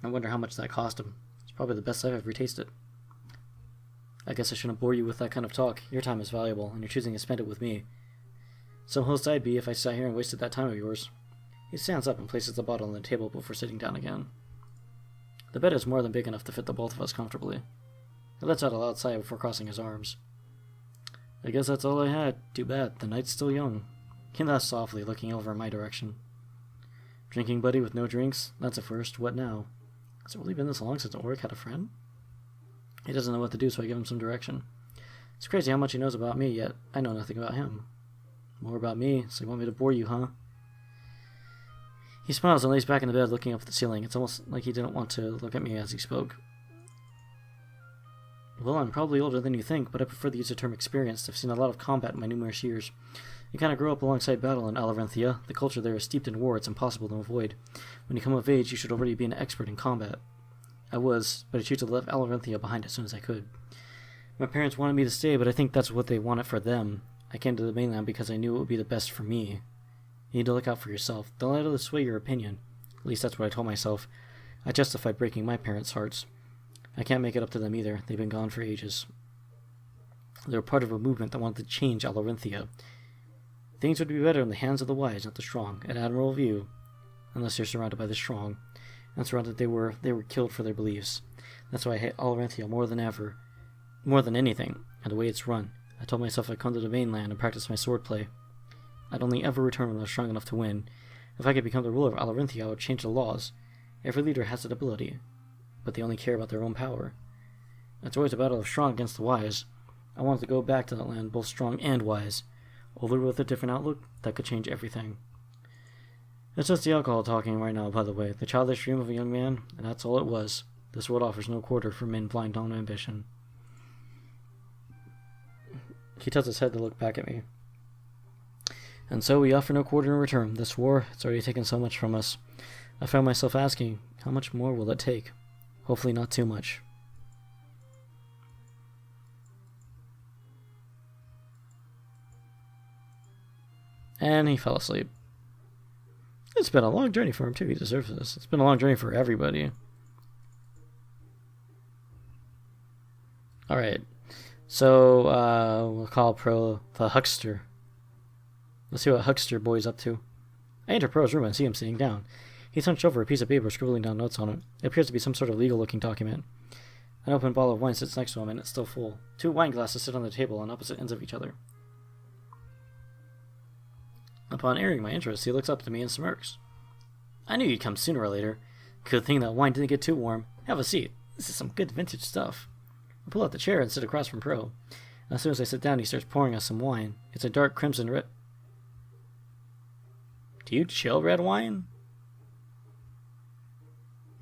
I wonder how much that cost him. It's probably the best I've ever tasted. I guess I shouldn't bore you with that kind of talk. Your time is valuable, and you're choosing to spend it with me. Some host I'd be if I sat here and wasted that time of yours. He stands up and places the bottle on the table before sitting down again. The bed is more than big enough to fit the both of us comfortably. He lets out a loud sigh before crossing his arms. I guess that's all I had. Too bad. The night's still young. He laughs softly, looking over in my direction. Drinking buddy with no drinks? That's a first. What now? Has it really been this long since Ulrich had a friend? He doesn't know what to do, so I give him some direction. It's crazy how much he knows about me, yet I know nothing about him. More about me, so you want me to bore you, huh? He smiles and lays back in the bed, looking up at the ceiling. It's almost like he didn't want to look at me as he spoke. Well, I'm probably older than you think, but I prefer the use of the term experienced. I've seen a lot of combat in my numerous years. You kind of grow up alongside battle in Alarenthia. The culture there is steeped in war. It's impossible to avoid. When you come of age, you should already be an expert in combat. I was, but I chose to leave Alarenthia behind as soon as I could. My parents wanted me to stay, but I think that's what they wanted for them. I came to the mainland because I knew it would be the best for me. You need to look out for yourself. Don't let others sway your opinion. At least that's what I told myself. I justified breaking my parents' hearts. I can't make it up to them either. They've been gone for ages. They were part of a movement that wanted to change Alarenthia. Things would be better in the hands of the wise, not the strong. An admirable view, unless you're surrounded by the strong. And surrounded they were killed for their beliefs. That's why I hate Alarenthia more than ever. More than anything, and the way it's run. I told myself I'd come to the mainland and practice my swordplay. I'd only ever return when I was strong enough to win. If I could become the ruler of Alarenthia, I would change the laws. Every leader has that ability, but they only care about their own power. It's always a battle of strong against the wise. I wanted to go back to that land both strong and wise. Older with a different outlook, that could change everything. It's just the alcohol talking right now, by the way. The childish dream of a young man, and that's all it was. This world offers no quarter for men blind on ambition. He tilts his head to look back at me. And so we offer no quarter in return. This war, it's already taken so much from us. I found myself asking, how much more will it take? Hopefully not too much. And he fell asleep. It's been a long journey for him, too. He deserves this. It's been a long journey for everybody. Alright. So, we'll call Pro the Huckster. Let's see what Huckster boy's up to. I enter Pro's room and see him sitting down. He's hunched over a piece of paper, scribbling down notes on it. It appears to be some sort of legal-looking document. An open bottle of wine sits next to him, and it's still full. 2 wine glasses sit on the table on opposite ends of each other. Upon airing my interest, he looks up to me and smirks. I knew you'd come sooner or later. Good thing that wine didn't get too warm. Have a seat. This is some good vintage stuff. I pull out the chair and sit across from Pro. As soon as I sit down, he starts pouring us some wine. It's a dark crimson red. Do you chill red wine?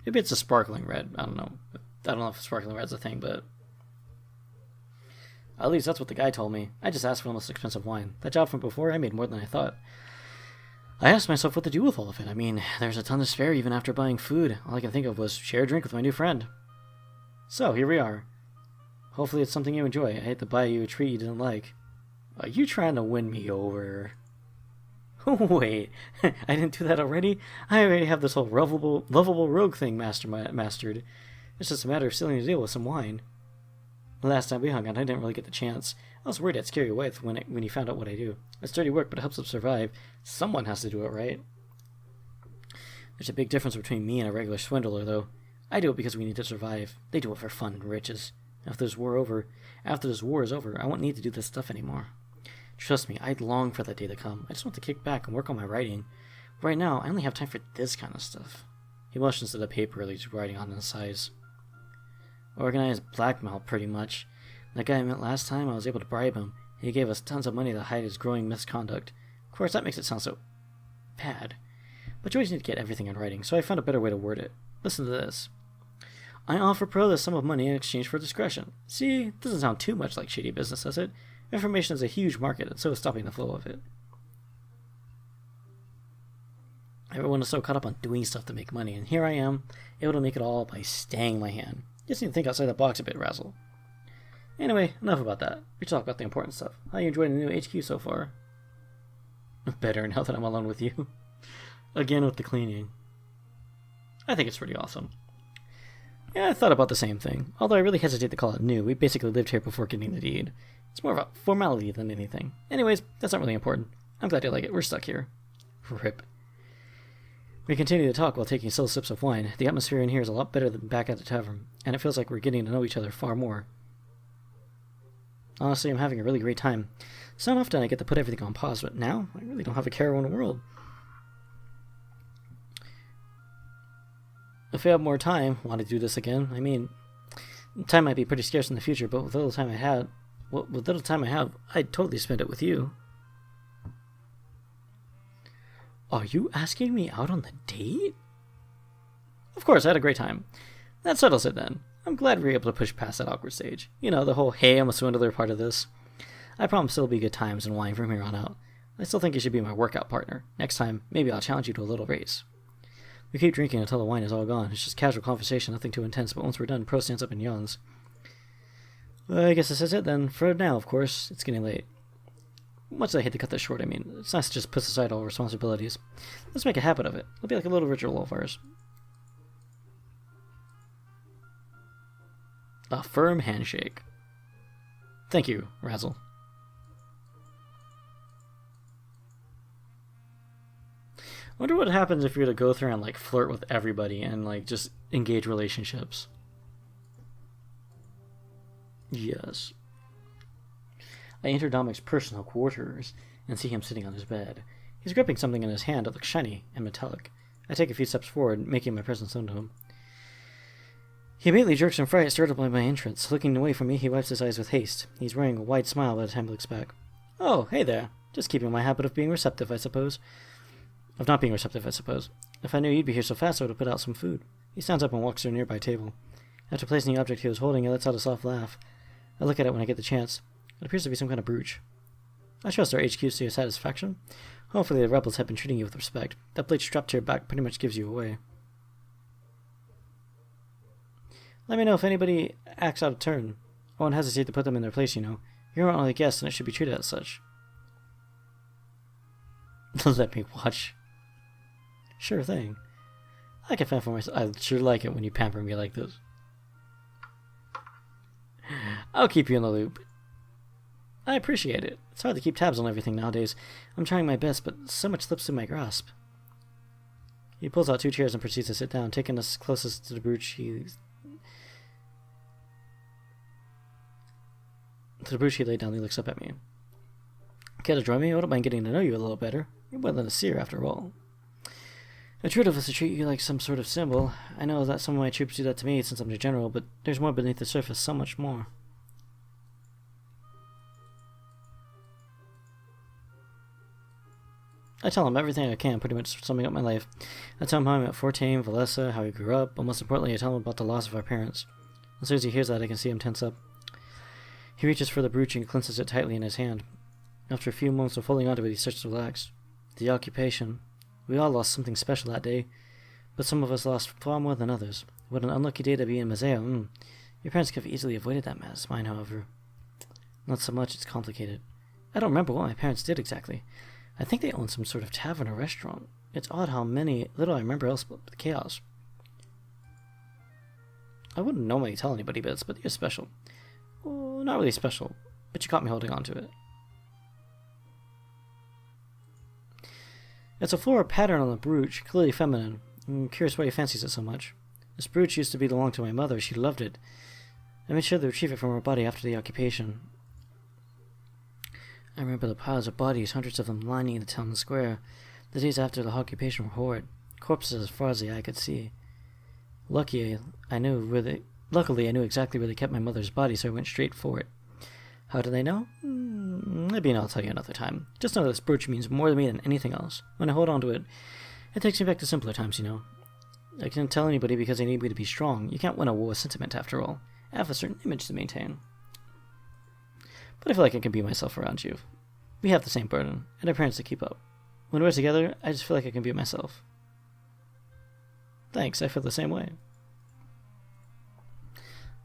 Maybe it's a sparkling red. I don't know. I don't know if sparkling red's a thing, but at least that's what the guy told me. I just asked for the most expensive wine. That job from before, I made more than I thought. I asked myself what to do with all of it. I mean, there's a ton to spare even after buying food. All I can think of was share a drink with my new friend. So, here we are. Hopefully it's something you enjoy. I hate to buy you a treat you didn't like. Are you trying to win me over? Wait, I didn't do that already? I already have this whole lovable rogue thing mastered. It's just a matter of sealing the deal with some wine. The last time we hung out, I didn't really get the chance. I was worried I'd scare you away when you found out what I do. It's dirty work, but it helps us survive. Someone has to do it, right? There's a big difference between me and a regular swindler, though. I do it because we need to survive. They do it for fun and riches. After this war is over, I won't need to do this stuff anymore. Trust me, I'd long for that day to come. I just want to kick back and work on my writing. But right now, I only have time for this kind of stuff. He motions to the paper he's writing on the sides. Organized blackmail, pretty much. That guy I met last time, I was able to bribe him. He gave us tons of money to hide his growing misconduct. Of course, that makes it sound so bad. But you always need to get everything in writing, so I found a better way to word it. Listen to this. I offer Pro this sum of money in exchange for discretion. See, it doesn't sound too much like shady business, does it? Information is a huge market, and so is stopping the flow of it. Everyone is so caught up on doing stuff to make money, and here I am, able to make it all by staying my hand. Just need to think outside the box a bit, Razzle. Anyway, enough about that. We talk about the important stuff. How you enjoying the new HQ so far? Better now that I'm alone with you. Again with the cleaning. I think it's pretty awesome. Yeah, I thought about the same thing. Although I really hesitate to call it new. We basically lived here before getting the deed. It's more of a formality than anything. Anyways, that's not really important. I'm glad you like it. We're stuck here. Rip. We continue to talk while taking slow sips of wine. The atmosphere in here is a lot better than back at the tavern, and it feels like we're getting to know each other far more. Honestly, I'm having a really great time. It's not often I get to put everything on pause, but now I really don't have a care in the world. If we have more time, want to do this again. I mean, time might be pretty scarce in the future, but with little time I have, I'd totally spend it with you. Are you asking me out on the date? Of course, I had a great time. That settles it then. I'm glad we were able to push past that awkward stage. You know, the whole hey, I'm a swindler part of this. I promise it'll be good times and wine from here on out. I still think you should be my workout partner. Next time, maybe I'll challenge you to a little race. We keep drinking until the wine is all gone. It's just casual conversation, nothing too intense, but once we're done, Pro stands up and yawns. Well, I guess this is it then. For now, of course. It's getting late. Much as I hate to cut this short, I mean, it's nice to just put aside all responsibilities. Let's make a habit of it. It'll be like a little ritual of ours. A firm handshake. Thank you, Razzle. I wonder what happens if you were to go through and, like, flirt with everybody and, like, just engage relationships. Yes. I enter Damek's personal quarters and see him sitting on his bed. He's gripping something in his hand that looks shiny and metallic. I take a few steps forward, making my presence known to him. He immediately jerks in fright, startled by my entrance. Looking away from me, he wipes his eyes with haste. He's wearing a wide smile by the time he looks back. Oh, hey there. Just keeping my habit of being receptive, I suppose. Of not being receptive, I suppose. If I knew you'd be here so fast, I would have put out some food. He stands up and walks to a nearby table. After placing the object he was holding, he lets out a soft laugh. I look at it when I get the chance. It appears to be some kind of brooch. I trust our HQ to your satisfaction. Hopefully the rebels have been treating you with respect. That blade strapped to your back pretty much gives you away. Let me know if anybody acts out of turn. I won't hesitate to put them in their place, you know. You're our only guest, and it should be treated as such. Let me watch. Sure thing. I can fend for myself. I sure like it when you pamper me like this. I'll keep you in the loop. I appreciate it. It's hard to keep tabs on everything nowadays. I'm trying my best, but so much slips through my grasp. He pulls out 2 chairs and proceeds to sit down, taking us closest to the brooch he laid down. He looks up at me. Care to join me? I wouldn't mind getting to know you a little better. You're more than a seer, after all. A true of us to treat you like some sort of symbol. I know that some of my troops do that to me since I'm the general, but there's more beneath the surface, so much more. I tell him everything I can, pretty much summing up my life. I tell him how I met 14, Valessa, how he grew up, but most importantly, I tell him about the loss of our parents. As soon as he hears that, I can see him tense up. He reaches for the brooch and clenches it tightly in his hand. After a few moments of holding onto it, he starts to relax. The occupation. We all lost something special that day, but some of us lost far more than others. What an unlucky day to be in Mazeo. Your parents could have easily avoided that mess. Mine, however, not so much. It's complicated. I don't remember what my parents did exactly. I think they owned some sort of tavern or restaurant. It's odd how little I remember else but the chaos. I wouldn't normally tell anybody this, but you're special. Well, not really special, but you caught me holding on to it. It's a floral pattern on the brooch, clearly feminine. I'm curious why he fancies it so much. This brooch used to belong to my mother. She loved it. I made sure to retrieve it from her body after the occupation. I remember the piles of bodies, hundreds of them lining the town square. The days after the occupation were horrid. Corpses as far as the eye could see. Luckily, I knew exactly where they kept my mother's body, so I went straight for it. How did they know? Maybe I'll tell you another time. Just know that this brooch means more to me than anything else. When I hold on to it, it takes me back to simpler times, you know. I can't tell anybody because they need me to be strong. You can't win a war with sentiment, after all. I have a certain image to maintain. But I feel like I can be myself around you. We have the same burden, and our parents to keep up. When we're together, I just feel like I can be myself. Thanks, I feel the same way.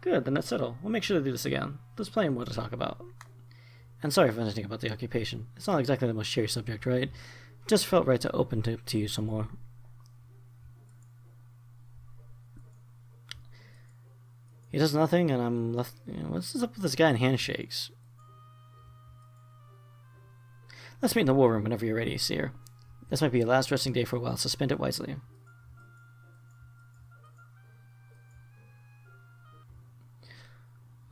Good, then that's settled. We'll make sure to do this again. There's plenty more to talk about. And sorry for anything about the occupation. It's not exactly the most cheery subject, right? Just felt right to open to you some more. He does nothing, and I'm left... what's up with this guy in handshakes? Let's meet in the war room whenever you're ready, Seer. This might be your last resting day for a while, so spend it wisely.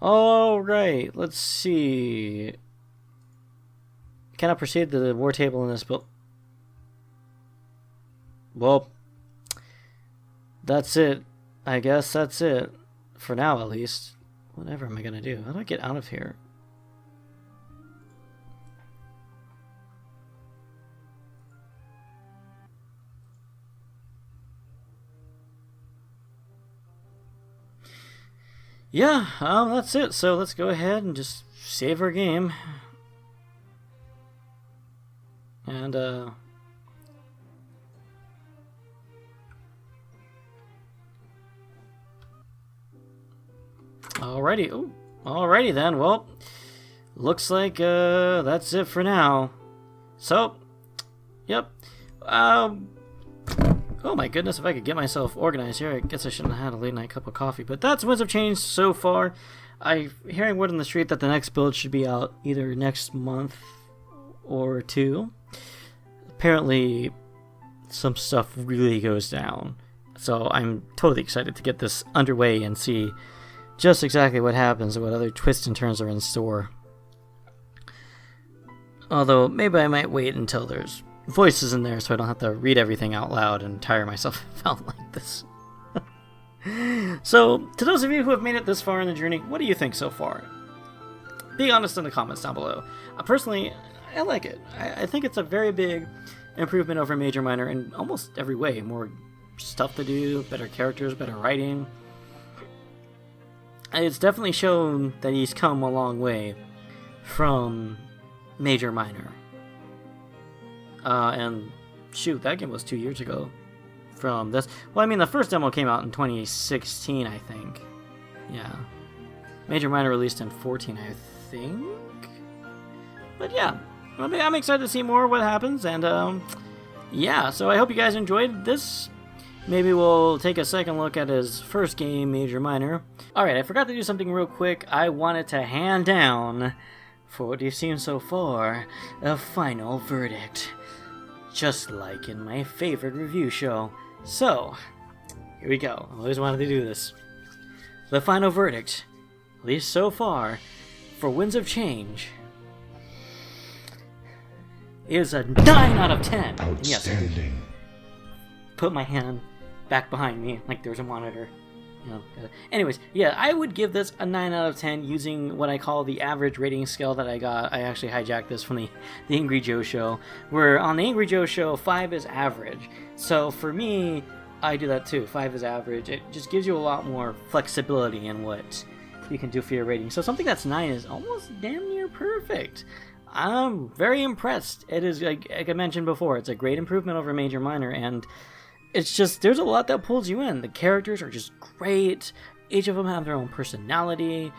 Alright, let's see. Can I proceed to the war table in this book? Well, that's it. I guess that's it. For now, at least. Whatever am I gonna do? How do I get out of here? Yeah, that's it. So let's go ahead and just save our game. And, alrighty. Ooh, alrighty then. Well, looks like, that's it for now. So, yep. Oh my goodness, if I could get myself organized here, I guess I shouldn't have had a late night cup of coffee. But that's Winds of Change so far. I'm hearing word on the street that the next build should be out either next month or two. Apparently, some stuff really goes down. So I'm totally excited to get this underway and see just exactly what happens and what other twists and turns are in store. Although, maybe I might wait until there's voices in there so I don't have to read everything out loud and tire myself out like this. So, to those of you who have made it this far in the journey, what do you think so far? Be honest in the comments down below. Personally, I like it. I think it's a very big improvement over Major Minor in almost every way. More stuff to do, better characters, better writing. It's definitely shown that he's come a long way from Major Minor. And shoot, that game was 2 years ago from this. Well, I mean, the first demo came out in 2016, I think. Yeah. Major Minor released in 14, I think. But yeah, I'm excited to see more of what happens, and yeah, so I hope you guys enjoyed this. Maybe we'll take a second look at his first game, Major Minor. Alright, I forgot to do something real quick. I wanted to hand down, for what you've seen so far, a final verdict. Just like in my favorite review show. So, here we go. I always wanted to do this. The final verdict, at least so far, for Winds of Change, is a 9 out of 10. Outstanding. Yes, put my hand back behind me like there's a monitor. You know. Anyways, yeah, I would give this a 9 out of 10 using what I call the average rating scale that I got. I actually hijacked this from the Angry Joe show, where on the Angry Joe show, 5 is average. So for me, I do that too. 5 is average. It just gives you a lot more flexibility in what you can do for your rating. So something that's 9 is almost damn near perfect. I'm very impressed. It is, like I mentioned before, it's a great improvement over Major Minor, and it's just, there's a lot that pulls you in. The characters are just great. Each of them have their own personality.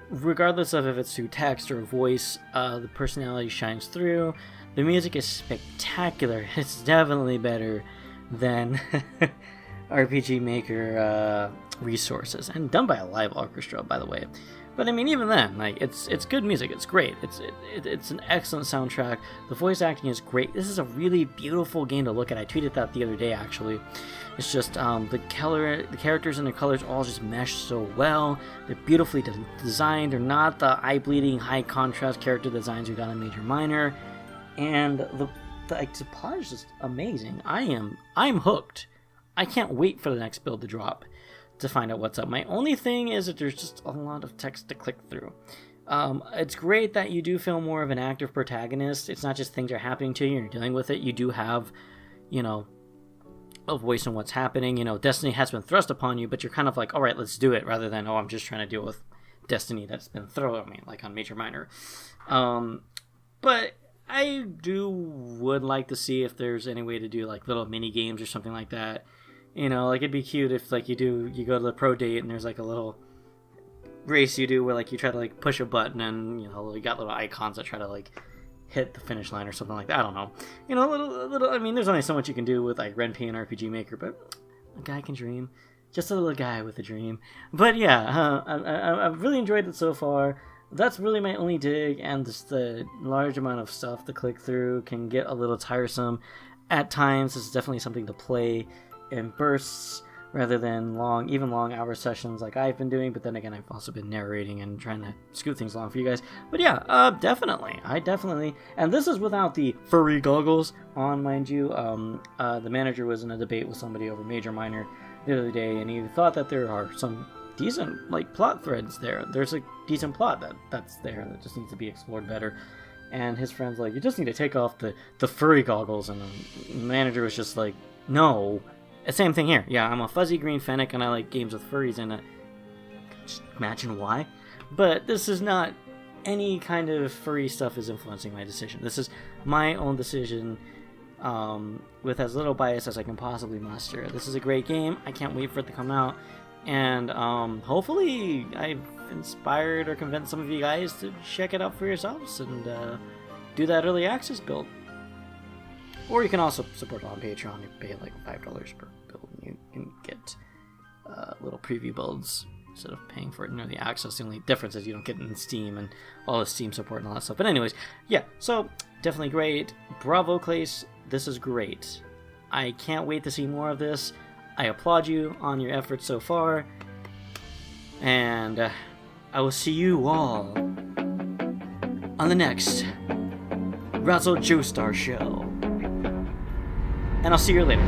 Regardless of if it's through text or voice, the personality shines through. The music is spectacular. It's definitely better than RPG Maker resources, and done by a live orchestra, by the way. But I mean, even then, like, it's good music. It's great. It's an excellent soundtrack. The voice acting is great. This is a really beautiful game to look at. I tweeted that the other day, actually. It's just the characters and the colors all just mesh so well. They're beautifully designed. They're not the eye-bleeding, high-contrast character designs we got in Major Minor. And the plot is just amazing. I'm hooked. I can't wait for the next build to drop to find out what's up. My only thing is that there's just a lot of text to click through. It's great that you do feel more of an active protagonist. It's not just things are happening to you and you're dealing with it. You do have, you know, a voice in what's happening. You know, destiny has been thrust upon you, but you're kind of like, all right, let's do it, rather than, oh, I'm just trying to deal with destiny that's been thrown at me, like on Major Minor. But I would like to see if there's any way to do like little mini games or something like that. You know, like, it'd be cute if, like, you go to the pro date and there's, like, a little race you do where, like, you try to, like, push a button and, you know, you got little icons that try to, like, hit the finish line or something like that. I don't know. You know, a little, I mean, there's only so much you can do with, like, Ren'Py and RPG Maker, but a guy can dream. Just a little guy with a dream. But, yeah, I've really enjoyed it so far. That's really my only dig, and just the large amount of stuff to click through can get a little tiresome. At times, it's definitely something to play in bursts rather than long hour sessions like I've been doing. But then again, I've also been narrating and trying to scoot things along for you guys. But yeah, definitely, and this is without the furry goggles on, mind you. The manager was in a debate with somebody over Major Minor the other day, and he thought that there are some decent, like, plot threads there. There's a decent plot that's there that just needs to be explored better. And his friend's like, you just need to take off the furry goggles, and the manager was just like, no. Same thing here. Yeah, I'm a fuzzy green fennec and I like games with furries in it. Just imagine why. But this is not any kind of furry stuff is influencing my decision. This is my own decision with as little bias as I can possibly muster. This is a great game. I can't wait for it to come out. And hopefully I've inspired or convinced some of you guys to check it out for yourselves and do that early access build. Or you can also support it on Patreon. You pay like $5 per build, and you can get little preview builds instead of paying for it in early access. The only difference is you don't get it in Steam and all the Steam support and all that stuff. But anyways, yeah, so definitely great. Bravo, Clace. This is great. I can't wait to see more of this. I applaud you on your efforts so far. And I will see you all on the next Razzle Joestar show. And I'll see you later.